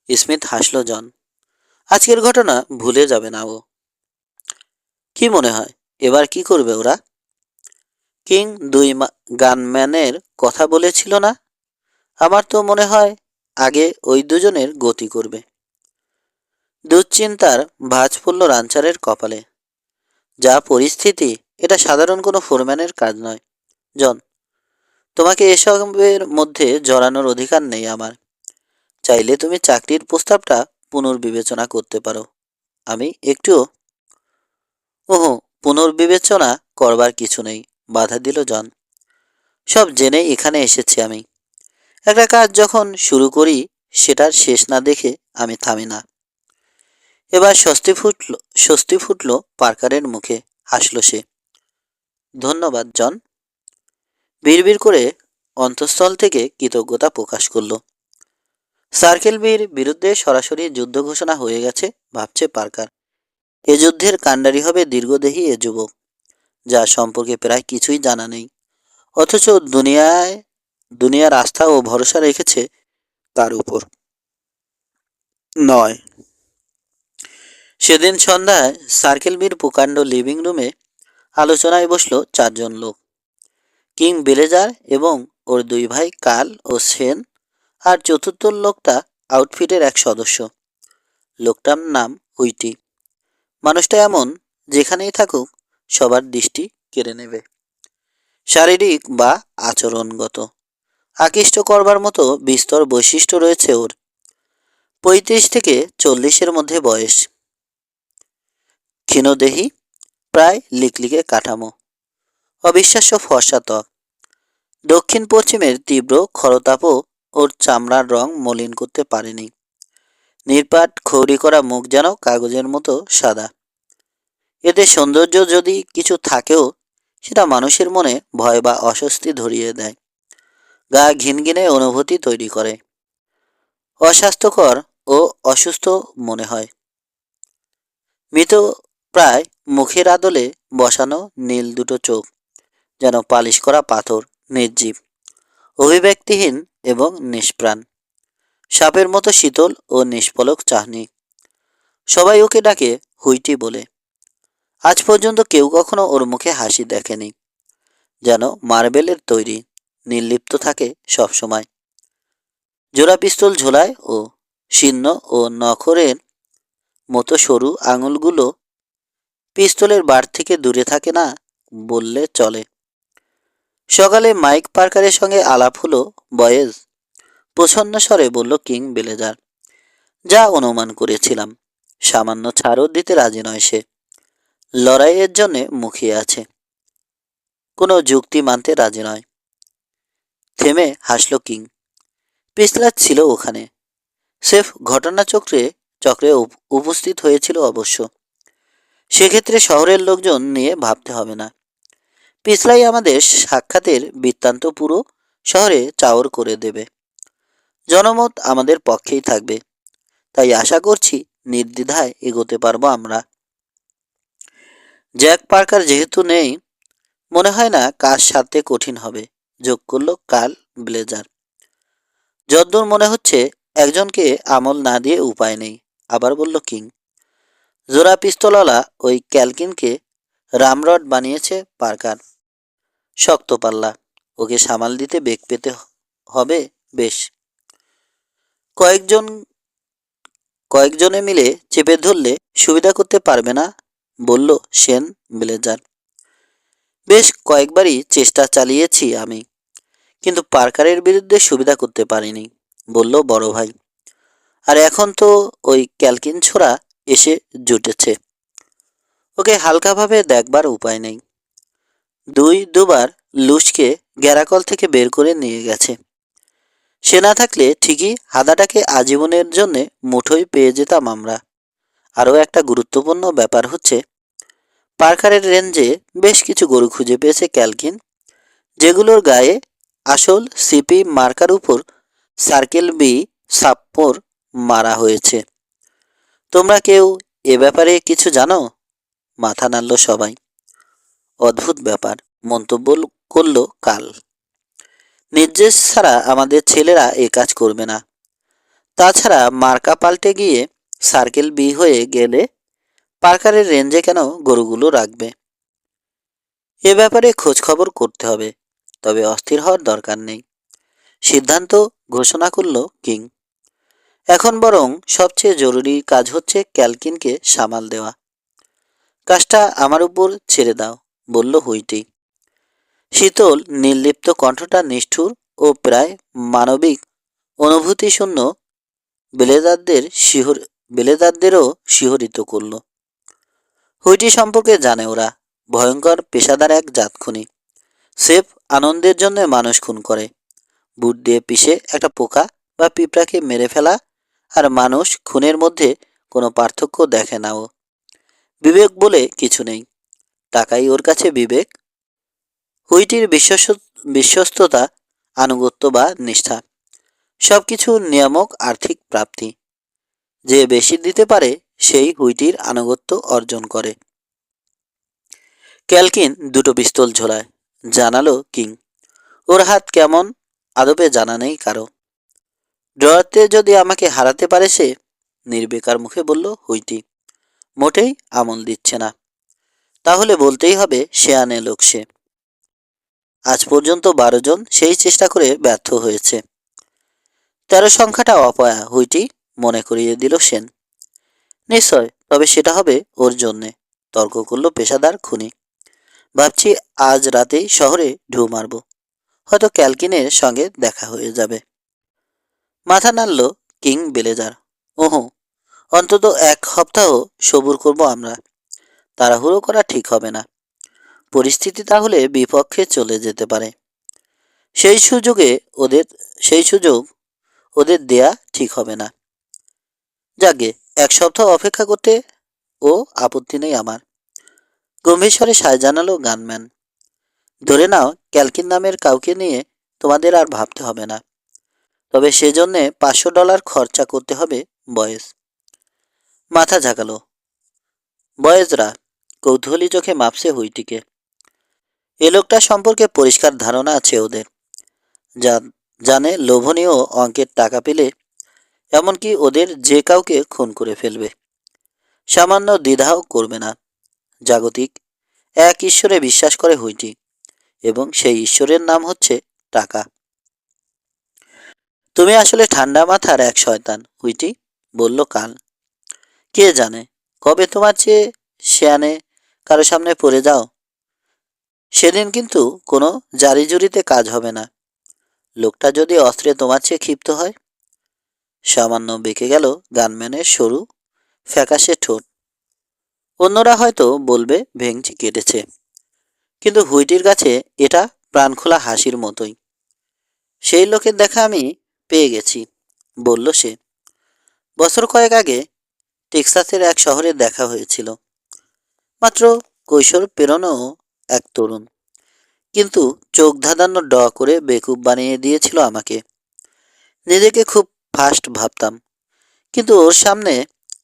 স্মিথ হাসল জন। আজকের ঘটনা ভুলে যাবে না ও। কি মনে হয় এবার কি করবে ওরা? কিং দুই গানম্যানের কথা বলেছিল না? আমার তো মনে হয় আগে ওই দুজনের গতি করবে। দুশ্চিন্তার ভাঁজ পড়ল রানচারের কপালে। যা পরিস্থিতি, এটা সাধারণ কোনো ফোরম্যানের কাজ নয়। জন, তোমাকে এসবের মধ্যে জড়ানোর অধিকার নেই আমার। চাইলে তুমি চাকরির প্রস্তাবটা পুনর্বিবেচনা করতে পারো। আমি একটুও। ওহো, পুনর্বিবেচনা করবার কিছু নেই, বাধা দিল জন। সব জেনেই এখানে এসেছি আমি। একটা কাজ যখন শুরু করি সেটার শেষ না দেখে আমি থামি না। এবার স্বস্তি ফুটল পার্কারের মুখে। হাসল সে। ধন্যবাদ জন। বিড়বিড় করে অন্তঃস্থল থেকে কৃতজ্ঞতা প্রকাশ করল। সার্কেল বির বিরুদ্ধে সরাসরি যুদ্ধ ঘোষণা হয়ে গেছে ভাবছে পার্কার। এ যুদ্ধের কাণ্ডারি হবে দীর্ঘদেহী এ যুবক, যার সম্পর্কে প্রায় কিছুই জানা নেই, অথচ দুনিয়ার আস্থা ও ভরসা রেখেছে তার উপর। নয়, সেদিন সন্ধ্যায় সার্কেল বির প্রকাণ্ড লিভিং রুমে আলোচনায় বসল চারজন লোক। কিং বেলেজার এবং ওর দুই ভাই কাল ও সেন, আর চতুর্থ লোকটা আউটফিটের এক সদস্য। লোকটার নাম হুইটি। মানুষটা এমন, যেখানেই থাকুক সবার দৃষ্টি কেড়ে নেবে। শারীরিক বা আচরণগত আকৃষ্ট করবার মতো বিস্তর বৈশিষ্ট্য রয়েছে ওর। 35 থেকে 40-এর মধ্যে বয়স, ক্ষীণদেহী, প্রায় লিকলিকে কাঠামো, অবিশ্বাস্য ফর্সা ত্বক। দক্ষিণ পশ্চিমের তীব্র খরতাপও ওর চামড়ার রং মলিন করতে পারেনি। নির্পাট খৌরি করা মুখ যেন কাগজের মতো সাদা। এতে সৌন্দর্য যদি কিছু থাকেও, সেটা মানুষের মনে ভয় বা অস্বস্তি ধরিয়ে দেয়, গা ঘিনঘিনে অনুভূতি তৈরি করে, অস্বাস্থ্যকর ও অসুস্থ মনে হয়। মৃত প্রায় মুখের আদলে বসানো নীল দুটো চোখ, যেন পালিশ করা পাথর, নির্জীব, অভিব্যক্তিহীন এবং নিষ্প্রাণ। সাপের মতো শীতল ও নিষ্পলক চাহনি। সবাই ওকে ডাকে হুইটি বলে। আজ পর্যন্ত কেউ কখনো ওর মুখে হাসি দেখেনি। যেন মার্বেলের তৈরি, নির্লিপ্ত থাকে সবসময়। জোড়া পিস্তল ঝোলায় ও শীর্ণ ও নখরের মতো সরু আঙুলগুলো পিস্তলের বার থেকে দূরে থাকে না বললে চলে। সকালে মাইক পার্কারের সঙ্গে আলাপ হলো। বয়েজ, প্রচ্ছন্ন স্বরে বলল কিং বেলেজার। যা অনুমান করেছিলাম। সামান্য ছাড়ও দিতে রাজি নয় সে। লড়াইয়ের জন্যে মুখিয়ে আছে, কোনো যুক্তি মানতে রাজি নয়। থেমে হাসল কিং। পিস্তলার ছিল ওখানে। সেফ ঘটনাচক্রে উপস্থিত হয়েছিল অবশ্য। সেক্ষেত্রে শহরের লোকজন নিয়ে ভাবতে হবে না। পিছলাই আমাদের সাক্ষাতের বৃত্তান্ত পুরো শহরে চাওর করে দেবে। জনমত আমাদের পক্ষেই থাকবে, তাই আশা করছি নির্দ্বিধায় এগোতে পারবো আমরা। জ্যাক পার্কার যেহেতু নেই, মনে হয় না কাজ সারতে কঠিন হবে, যোগ করল কার্ল ব্লেজার। যদ্দূর মনে হচ্ছে একজনকে আমল না দিয়ে উপায় নেই। আবার বলল কিং। জোড়া পিস্তলওয়ালা ওই ক্যালকিনকে রামরড বানিয়েছে পার্কার। শক্ত পাল্লা, ওকে সামাল দিতে বেগ পেতে হবে বেশ। কয়েকজনে মিলে চেপে ধরলে সুবিধা করতে পারবে না, বলল সেন ব্লেজার। বেশ কয়েকবারই চেষ্টা চালিয়েছি আমি, কিন্তু পার্কারের বিরুদ্ধে সুবিধা করতে পারিনি, বলল বড় ভাই। আর এখন তো ওই ক্যালকিন ছোড়া এসে জুটেছে, ওকে হালকাভাবে দেখবার উপায় নেই। দুবার লুসকে গ্যারাকল থেকে বের করে নিয়ে গেছে। সে না থাকলে ঠিকই হাদাটাকে আজীবনের জন্যে মুঠোয় পেয়ে যেতাম আমরা। আরও একটা গুরুত্বপূর্ণ ব্যাপার হচ্ছে, পার্কারের রেঞ্জে বেশ কিছু গরু খুঁজে পেয়েছে ক্যালকিন, যেগুলোর গায়ে আসল সিপি মার্কার উপর সার্কেল বি সাপ্পোর মারা হয়েছে। তোমরা কেউ এ ব্যাপারে কিছু জানো? মাথা নাড়ল সবাই। অদ্ভুত ব্যাপার, মন্তব্য করল কাল। নির্দেশ ছাড়া আমাদের ছেলেরা এ কাজ করবে না। তাছাড়া মার্কা পাল্টে গিয়ে সার্কেল বি হয়ে গেলে পার্কারের রেঞ্জে কেন গরুগুলো রাখবে? এ ব্যাপারে খোঁজ খবর করতে হবে, তবে অস্থির হওয়ার দরকার নেই, সিদ্ধান্ত ঘোষণা করল কিং। এখন বরং সবচেয়ে জরুরি কাজ হচ্ছে ক্যালকিনকে সামাল দেওয়া। কাজটা আমার উপর ছেড়ে দাও, বলল হুইটি। শীতল নির্লিপ্ত কণ্ঠটা নিষ্ঠুর ও প্রায় মানবিক অনুভূতি শূন্য বেলেদারদেরও শিহরিত করল। হুইটি সম্পর্কে জানে ওরা, ভয়ঙ্কর পেশাদার এক জাতখুনি। সেফ আনন্দের জন্য মানুষ খুন করে। বুট দিয়ে পিষে একটা পোকা বা পিঁপড়াকে মেরে ফেলা আর মানুষ খুনের মধ্যে কোনো পার্থক্য দেখে না ও। বিবেক বলে কিছু নেই, টাকাই ওর কাছে বিবেক। হুইটির বিশ্বস্ততা, আনুগত্য বা নিষ্ঠা, সবকিছু নিয়ামক আর্থিক প্রাপ্তি। যে বেশি দিতে পারে সেই হুইটির আনুগত্য অর্জন করে। ক্যালকিন দুটো পিস্তল ঝোলায়, জানালো কিং। ওর হাত কেমন আদপে জানা নেই কারো। ড্রয়ারতে যদি আমাকে হারাতে পারে সে, নির্বিকার মুখে বলল হুইটি। মোটেই আমল দিচ্ছে না। তাহলে বলতেই হবে শেয়ানে লোক সে। আজ পর্যন্ত 12 জন সেই চেষ্টা করে ব্যর্থ হয়েছে। 13 সংখ্যাটা অপয়া হুইটি, মনে করিয়ে দিল সেন। নিশ্চয়, তবে সেটা হবে ওর জন্যে, তর্ক করল পেশাদার খুনি। ভাবছি আজ রাতেই শহরে ঢু মারব, হয়তো ক্যালকিনের সঙ্গে দেখা হয়ে যাবে। মাথা নাড়ল কিং বেলেজার। ওহো, অন্তত 1 সপ্তাহ সবুর করব আমরা। তাড়াহুড়ো করা ঠিক হবে না। পরিস্থিতি তাহলে বিপক্ষে চলে যেতে পারে। সেই সুযোগে ওদের সেই সুযোগ ওদের দেয়া ঠিক হবে না। যাগে, 1 সপ্তাহ অপেক্ষা করতে ও আপত্তি নেই আমার। গম্ভীর স্বরে সায় জানালো গানম্যান। ধরে নাও ক্যালকিন নামের কাউকে নিয়ে তোমাদের আর ভাবতে হবে না। তবে সেজন্যে $500 খরচা করতে হবে বয়েজ। মাথা ঝাঁকালো বয়েজরা। কৌতূহলী চোখে মাপছে হুইটিকে। এ লোকটা সম্পর্কে পরিষ্কার ধারণা আছে ওদের। জানে লোভনীয় অঙ্কের টাকা পেলে এমনকি ওদের যে কাউকে খুন করে ফেলবে। সামান্য দ্বিধাও করবে না। জাগতিক এক ঈশ্বরে বিশ্বাস করে হুইটি, এবং সেই ঈশ্বরের নাম হচ্ছে টাকা। তুমি আসলে ঠান্ডা মাথার এক শয়তান হুইটি, বলল কাল। কে জানে কবে তোমার চেয়ে শেয়ানে কারো সামনে পড়ে যাও। সেদিন কিন্তু কোনো জারিজুরিতে কাজ হবে না। লোকটা যদি অস্ত্রে তোমার চেয়ে ক্ষিপ্ত হয়। সামান্য বেঁকে গেল গানম্যানের সরু ফ্যাকাশে ঠোঁট। অন্যরা হয়তো বলবে ভেঙচি কেটেছে, কিন্তু হুইটির কাছে এটা প্রাণখোলা হাসির মতোই। সেই লোকের দেখা আমি পেয়ে গেছি, বলল সে। বছর কয়েক আগে টেক্সাসের এক শহরে দেখা হয়েছিল। মাত্র কৈশোর পেরোনো এক তরুণ, কিন্তু চোখ ধাঁধানো করে বেকুব বানিয়ে দিয়েছিল আমাকে। নিজেকে খুব ফাস্ট ভাবতাম, কিন্তু ওর সামনে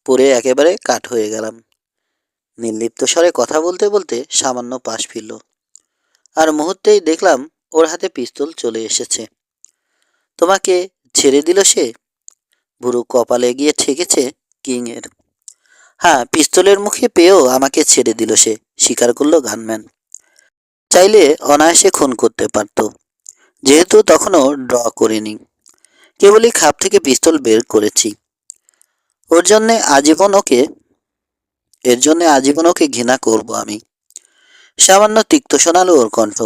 পড়ে একেবারে কাঠ হয়ে গেলাম। নির্লিপ্ত স্বরে কথা বলতে বলতে সামান্য পাশ ফিরল, আর মুহূর্তেই দেখলাম ওর হাতে পিস্তল চলে এসেছে। তোমাকে ছেড়ে দিল সে? বুড়ো কপালে গিয়ে ঠেকেছে কিং এর। হ্যাঁ, পিস্তলের মুখে পেয়েও আমাকে ছেড়ে দিল সে, স্বীকার করল গানম্যান। চাইলে অনায়াসে খুন করতে পারত, যেহেতু তখনও ড্র করিনি। কেবলই খাপ থেকে পিস্তল বের করেছি। এর জন্যে আজীবন ওকে ঘৃণা করব আমি। সামান্য তিক্ত শোনালো ওর কণ্ঠ।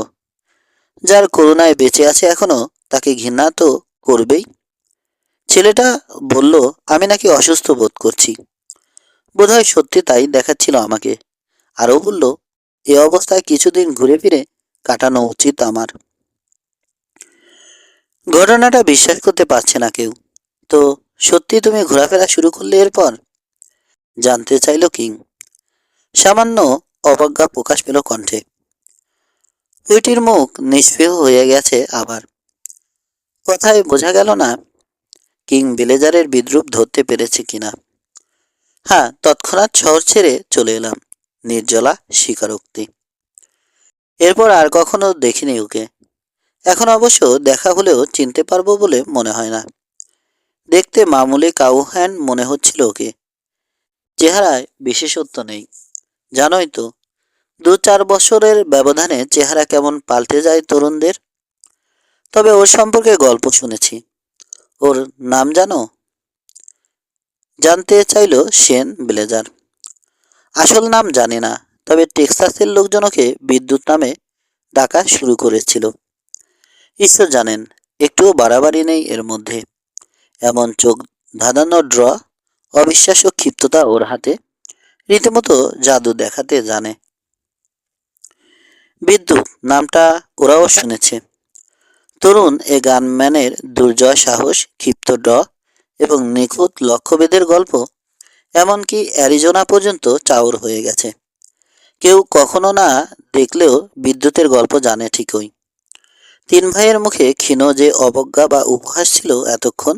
যার করুণায় বেঁচে আছে এখনো, তাকে ঘৃণা তো করবেই। ছেলেটা বলল আমি নাকি অসুস্থ বোধ করছি। বোধহয় সত্যি তাই দেখাচ্ছিল আমাকে। আরও বলল এ অবস্থায় কিছুদিন ঘুরে ফিরে কাটানো উচিত আমার। ঘটনাটা বিশ্বাস করতে পারছে না কেউ। তো সত্যি তুমি ঘোরাফেরা শুরু করলে এরপর? জানতে চাইল কিং। সামান্য অবজ্ঞা প্রকাশ পেল কণ্ঠে। হুইটির মুখ নিষ্পৃহ হয়ে গেছে আবার। কথায় বোঝা গেল না কিং বেলেজারের বিদ্রুপ ধরতে পেরেছে কিনা। হ্যাঁ, তৎক্ষণাৎ শহর ছেড়ে চলে এলাম, নির্জলা স্বীকারোক্তি। এরপর আর কখনো দেখিনি ওকে। এখন অবশ্য দেখা হলেও চিনতে পারবো বলে মনে হয় না। দেখতে মামুলি কাউহ্যান্ড মনে হচ্ছিল ওকে। চেহারায় বিশেষত্ব নেই। জানোই তো, 2-4 বছরের ব্যবধানে চেহারা কেমন পাল্টে যায় তরুণদের। তবে ওর সম্পর্কে গল্প শুনেছি। ওর নাম জানো? জানতে চাইল শেন ব্লেজার। আসল নাম জানি না, তবে টেক্সাসের লোকজন ওকে বিদ্যুৎ নামে ডাকা শুরু করেছিল। ঈশ্বর জানেন, একটুও বাড়াবাড়ি নেই এর মধ্যে। এমন চোখ ধাঁধানো ড্র, অবিশ্বাস্য ক্ষিপ্ততা ওর হাতে, রীতিমতো জাদু দেখাতে জানে। বিদ্যুৎ নামটা ওরাও শুনেছে। তরুণ এ গানম্যানের দুর্জয় সাহস, ক্ষিপ্ত এবং নিখুঁত লক্ষ্যভেদের গল্প এমনকি অ্যারিজোনা পর্যন্ত চাউর হয়ে গেছে। কেউ কখনো না দেখলেও বিদ্যুতের গল্প জানে ঠিকই। তিন ভাইয়ের মুখে ক্ষীণ যে অবজ্ঞা বা উপহাস ছিল এতক্ষণ,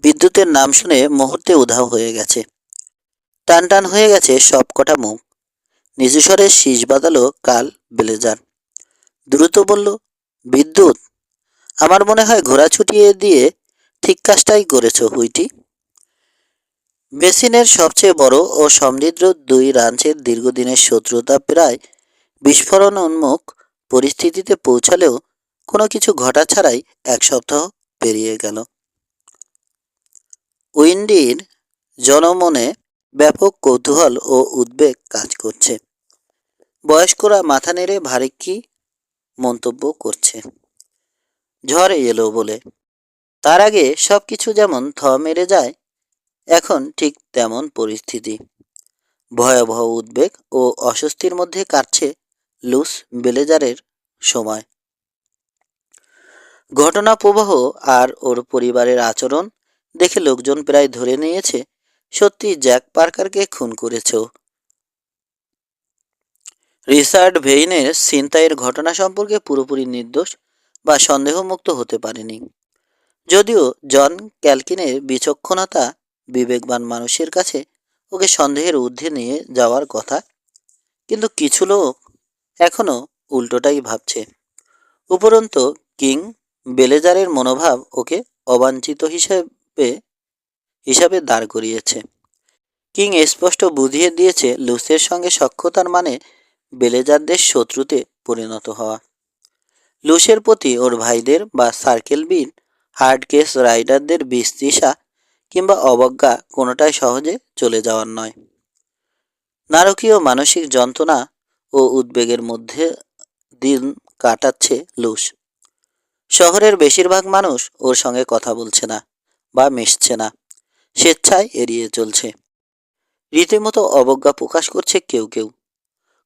বিদ্যুতের নাম শুনে মুহূর্তে উধাও হয়ে গেছে। টান টান হয়ে গেছে সব কটা মুখ। নিচু স্বরে শীষ বাঁধালো কাল ব্লেজার। দ্রুত বলল, বিদ্যুৎ, আমার মনে হয় ঘোড়া ছুটিয়ে দিয়ে ঠিক কাজটাই করেছ হুইটি। বেসিনের সবচেয়ে বড় ও সমৃদ্ধ দুই রাঞ্চের দীর্ঘদিনের শত্রুতা প্রায় বিস্ফোরণ উন্মুখ পরিস্থিতিতে পৌঁছালেও কোনো কিছু ঘটা ছাড়াই এক সপ্তাহ পেরিয়ে গেল। উইন্ডির জনমনে ব্যাপক কৌতূহল ও উদ্বেগ কাজ করছে। বয়স্করা মাথা নেড়ে ভারী কি মন্তব্য করছে ঝড় এলো বলে। তার আগে সবকিছু যেমন থ মেরে যায়, এখন ঠিক তেমন পরিস্থিতি। ভয়াবহ উদ্বেগ ও অস্বস্তির মধ্যে কাটছে লুস ব্লেজারের সময়। ঘটনা প্রবাহ আর ওর পরিবারের আচরণ দেখে লোকজন প্রায় ধরে নিয়েছে সত্যি জ্যাক পার্কারকে খুন করেছ। রিচার্ড ভেইনের ছিনতাইয়ের ঘটনা সম্পর্কে পুরোপুরি নির্দোষ বা সন্দেহমুক্ত হতে পারেনি। যদিও জন ক্যালকিনের বিচক্ষণতা বিবেকবান মানুষের কাছে ওকে সন্দেহের ঊর্ধ্বে নিয়ে যাওয়ার কথা, কিন্তু কিছু লোক এখনও উল্টোটাই ভাবছে। উপরন্তু কিং বেলেজারের মনোভাব ওকে অবাঞ্ছিত হিসাবে দাঁড় করিয়েছে। কিং স্পষ্ট বুঝিয়ে দিয়েছে লুসের সঙ্গে সখ্যতার মানে বেলেজারদের শত্রুতে পরিণত হওয়া। লুসের প্রতি ওর ভাইদের বা সার্কেল বির হার্ড কেস রাইডারদের বিস্তৃষা কিংবা অবজ্ঞা কোনোটাই সহজে চলে যাওয়ার নয়। নারকীয় মানসিক যন্ত্রণা ও উদ্বেগের মধ্যে দিন কাটাচ্ছে লুস। শহরের বেশিরভাগ মানুষ ওর সঙ্গে কথা বলছে না বা মিশছে না, স্বেচ্ছায় এড়িয়ে চলছে। রীতিমতো অবজ্ঞা প্রকাশ করছে কেউ কেউ।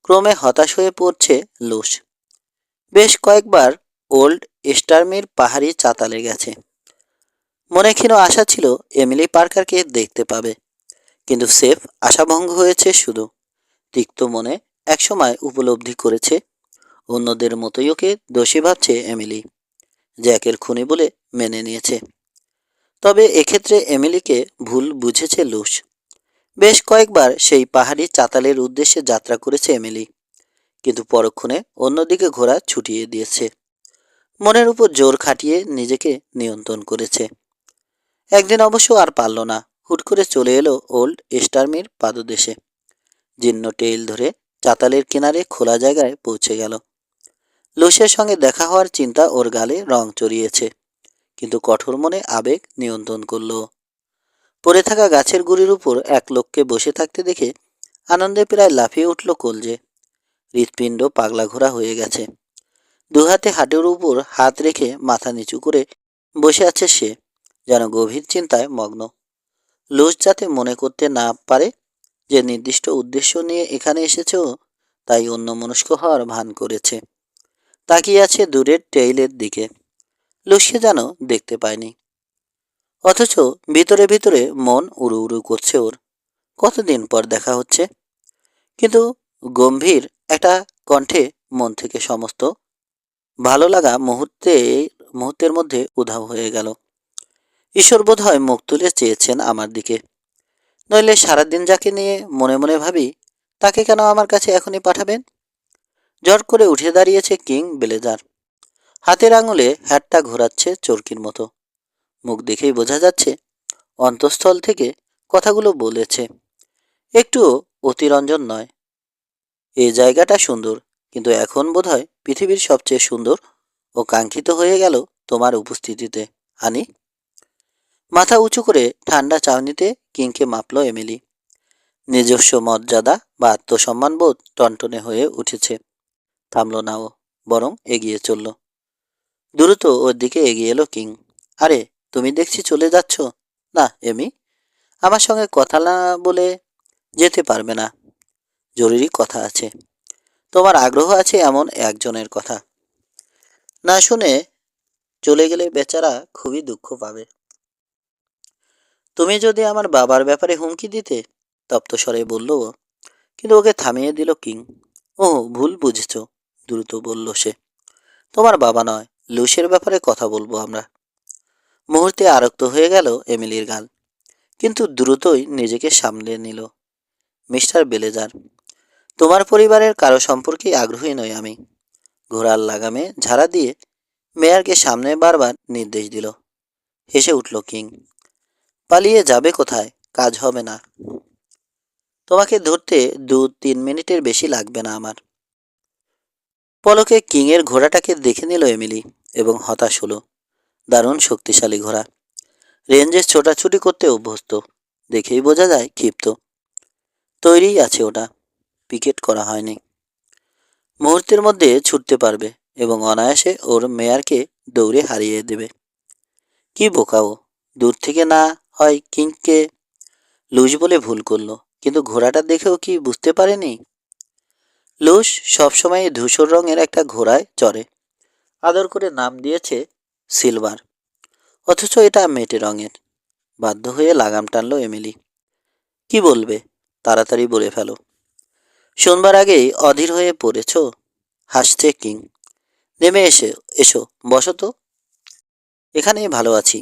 ক্রমে হতাশ হয়ে পড়ছে লুস। বেশ কয়েকবার ওল্ড স্টারমির পাহাড়ি চাতালে গেছে। মনে ক্ষীণ আশা ছিল এমিলি পার্কারকে দেখতে পাবে, কিন্তু সেফ আশাভঙ্গ হয়েছে শুধু। তিক্ত মনে একসময় উপলব্ধি করেছে অন্যদের মতোই ওকে দোষী ভাবছে এমিলি। জ্যাকের খুনি বলে মেনে নিয়েছে। তবে এক্ষেত্রে এমিলিকে ভুল বুঝেছে লুস। বেশ কয়েকবার সেই পাহাড়ি চাতালের উদ্দেশ্যে যাত্রা করেছে এমিলি, কিন্তু পরক্ষণে অন্যদিকে ঘোড়া ছুটিয়ে দিয়েছে। মনের উপর জোর খাটিয়ে নিজেকে নিয়ন্ত্রণ করেছে। একদিন অবশ্য আর পারল না, হুট করে চলে এলো ওল্ড স্টারমির পাদদেশে। জীর্ণ টেইল ধরে চাতালের কিনারে খোলা জায়গায় পৌঁছে গেল। লুসের সঙ্গে দেখা হওয়ার চিন্তা ওর গালে রং চড়িয়েছে, কিন্তু কঠোর মনে আবেগ নিয়ন্ত্রণ করল। পড়ে থাকা গাছের গুড়ির উপর এক লোককে বসে থাকতে দেখে আনন্দে প্রায় লাফিয়ে উঠল কলজে। হৃৎপিণ্ড পাগলা ঘোরা হয়ে গেছে। দুহাতে হাঁটুর উপর হাত রেখে মাথা নিচু করে বসে আছে সে, যেন গভীর চিন্তায় মগ্ন। লুস যাতে মনে করতে না পারে যে নির্দিষ্ট উদ্দেশ্য নিয়ে এখানে এসেছে ও, তাই অন্যমনস্ক হওয়ার ভান করেছে। তাকিয়ে আছে দূরের টেইলের দিকে। লুসকে যেন দেখতে পায়নি, অথচ ভিতরে ভিতরে মন উড়ু উড়ু করছে ওর। কতদিন পর দেখা হচ্ছে, কিন্তু গম্ভীর একটা কণ্ঠে মন থেকে সমস্ত ভালো লাগা মুহূর্তের মধ্যে উধাও হয়ে গেল। ঈশ্বর বোধ হয় মুখ তুলে চেয়েছেন আমার দিকে, নইলে সারাদিন যাকে নিয়ে মনে মনে ভাবি তাকে কেন আমার কাছে এখনই পাঠাবেন। জট করে উঠে দাঁড়িয়েছে কিং বেলেজার। হাতের আঙুলে হ্যাটটা ঘোরাচ্ছে চরকির মতো। মুখ দেখেই বোঝা যাচ্ছে অন্তঃস্থল থেকে কথাগুলো বলেছে, একটুও অতিরঞ্জন নয়। এই জায়গাটা সুন্দর, কিন্তু এখন বোধহয় পৃথিবীর সবচেয়ে সুন্দর ও কাঙ্ক্ষিত হয়ে গেল তোমার উপস্থিতিতে, হানি। মাথা উঁচু করে ঠান্ডা চাউনিতে কিংকে মাপল এমিলি। নিজস্ব মর্যাদা বা আত্মসম্মানবোধ টনটনে হয়ে উঠেছে। থামল না ও, বরং এগিয়ে চলল। দ্রুত ওর দিকে এগিয়ে এলো কিং। আরে, তুমি দেখছি চলে যাচ্ছ। না এমি, আমার সঙ্গে কথা না বলে যেতে পারবে না। জরুরি কথা আছে। তোমার আগ্রহ আছে এমন একজনের কথা। না শুনে চলে গেলে বেচারা খুবই দুঃখ পাবে। তুমি যদি আমার বাবার ব্যাপারে হুমকি দিতে, তপ্ত স্বরে বলল ও, কিন্তু ওকে থামিয়ে দিল কিং। ও ভুল বুঝেছ, দ্রুত বলল সে। তোমার বাবা নয়, লুসের ব্যাপারে কথা বলবো আমরা। মুহূর্তে আরক্ত হয়ে গেল এমিলির গাল, কিন্তু দ্রুতই নিজেকে সামলে নিল। মিস্টার বেলেজার, তোমার পরিবারের কারো সম্পর্কেই আগ্রহী নই আমি। ঘোড়ার লাগামে ঝাড়া দিয়ে মেয়ারকে সামনে বারবার নির্দেশ দিল। হেসে উঠল কিং। পালিয়ে যাবে কোথায়? কাজ হবে না। তোমাকে ধরতে 2-3 মিনিটের বেশি লাগবে না আমার। পলকে কিংয়ের ঘোড়াটাকে দেখে নিল এমিলি এবং হতাশ হলো। দারুণ শক্তিশালী ঘোড়া, রেঞ্জে ছোটাছুটি করতে অভ্যস্ত, দেখেই বোঝা যায় ক্ষিপ্ত। তৈরিই আছে ওটা, পিকেট করা হয়নি। মুহূর্তের মধ্যে ছুটতে পারবে এবং অনায়াসে ওর মেয়ারকে দৌড়ে হারিয়ে দেবে। কি বোকা ও! দূর থেকে না হয় কিংকে লুজ বলে ভুল করলো, কিন্তু ঘোড়াটা দেখেও কি বুঝতে পারেনি? লুস সবসময় ধূসর রঙের একটা ঘোড়ায় চড়ে, আদর করে নাম দিয়েছে সিলভার, অথচ এটা মেটে রঙের। বাধ্য হয়ে লাগাম টানলো এমিলি। কি বলবে? তাড়াতাড়ি বলে ফেলো। শোনবার আগেই অধীর হয়ে পড়েছ? হাসছে কিং। নেমে এসো, বসো তো। এখানে ভালো আছি,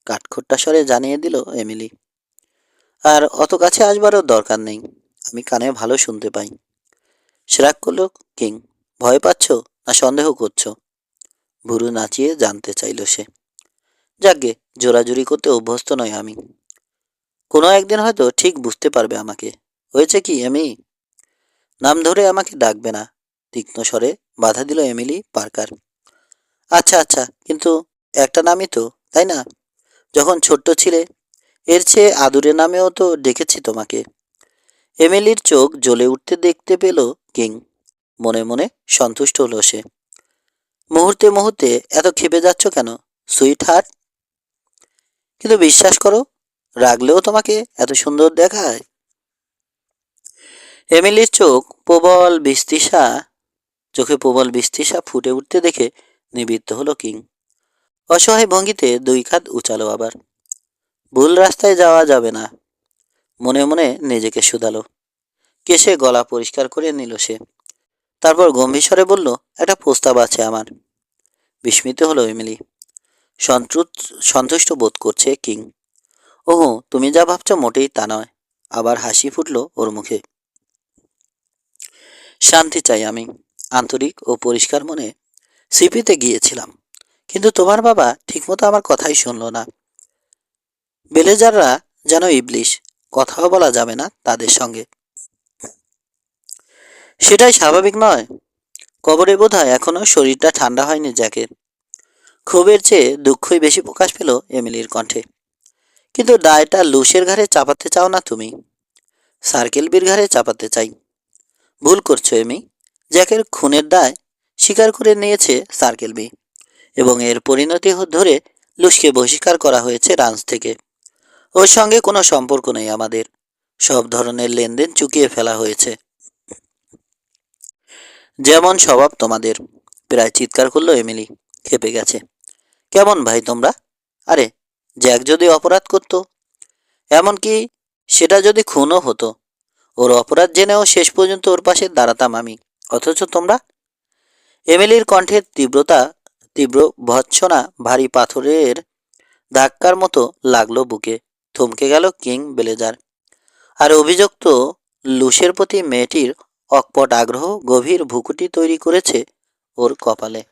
কাঠখোট্টা স্বরে জানিয়ে দিল এমিলি। আর অত কাছে আসবারও দরকার নেই, আমি কানে ভালো শুনতে পাই। রাগ করলো কিং। ভয় পাচ্ছ না সন্দেহ করছো? ভুরু নাচিয়ে জানতে চাইল সে। যাকগে, জোরাজুরি করতে অভ্যস্ত নয় আমি। কোনো একদিন হয়তো ঠিক বুঝতে পারবে আমাকে। হয়েছে কি এমি? নাম ধরে আমাকে ডাকবে না, তীক্ষ্ণ স্বরে বাধা দিল এমিলি পার্কার। আচ্ছা আচ্ছা, কিন্তু একটা নামই তো, তাই না? যখন ছোট্ট ছিলে এর চেয়ে আদুরে নামেও তো ডেকেছি তোমাকে। এমিলির চোখ জ্বলে উঠতে দেখতে পেল কিং। মনে মনে সন্তুষ্ট হলো সে। মুহূর্তে মুহূর্তে এত ক্ষেপে যাচ্ছ কেন, সুইট হার্ট? কিন্তু বিশ্বাস করো, রাগলেও তোমাকে এত সুন্দর দেখায়। এমিলির চোখে প্রবল বিস্তৃষা ফুটে উঠতে দেখে নিবৃত্ত হলো কিং। অসহায় ভঙ্গিতে 2 কাঁধ উচালো আবার। ভুল রাস্তায় যাওয়া যাবে না, মনে মনে নিজেকে শুধালো। কেশে গলা পরিষ্কার করে নিল সে। তারপর গম্ভীর স্বরে বলল, একটা প্রস্তাব আছে আমার। বিস্মিত হলো এমিলি। সন্তুষ্ট বোধ করছে কিং। ওহো, তুমি যা ভাবছ মোটেই তা নয়। আবার হাসি ফুটল ওর মুখে। শান্তি চাই আমি, আন্তরিক ও পরিষ্কার মনে সিপিতে গিয়েছিলাম, কিন্তু তোমার বাবা ঠিকমতো আমার কথাই শুনল না। বেলেজাররা যেন ইবলিশ, কথাও বলা যাবে না তাদের সঙ্গে। সেটাই স্বাভাবিক নয়? কবরে বোধহয় এখনো শরীরটা ঠান্ডা হয়নি জ্যাকের। ক্ষোভের চেয়ে দুঃখই বেশি প্রকাশ পেল এমিলির কণ্ঠে। কিন্তু দায়টা লুসের ঘাড়ে চাপাতে চাও না তুমি, সার্কেলবির ঘাড়ে চাপাতে চাই। ভুল করছো এমি। জ্যাকের খুনের দায় স্বীকার করে নিয়েছে সার্কেলবি, এবং এর পরিণতি ধরে লুসকে বহিষ্কার করা হয়েছে রাঞ্চ থেকে। ওর সঙ্গে কোনো সম্পর্ক নেই আমাদের। সব ধরনের লেনদেন চুকিয়ে ফেলা হয়েছে। যেমন স্বভাব তোমাদের, প্রায় চিৎকার করলো এমিলি। খেপে গেছে। কেমন ভাই তোমরা? আরে, জ্যাক যদি অপরাধ করতো, এমনকি সেটা যদি খুনও হতো, ওর অপরাধ জেনেও শেষ পর্যন্ত ওর পাশে দাঁড়াতাম আমি। অথচ তোমরা? এমিলির কণ্ঠের তীব্র ভৎসনা ভারী পাথরের ধাক্কার মতো লাগলো বুকে। থমকে গেল কিং বেলেজার। আর অভিযুক্ত লুসের প্রতি মেয়েটির অকপট আগ্রহ গভীর ভ্রুকুটি তৈরি করেছে ওর কপালে।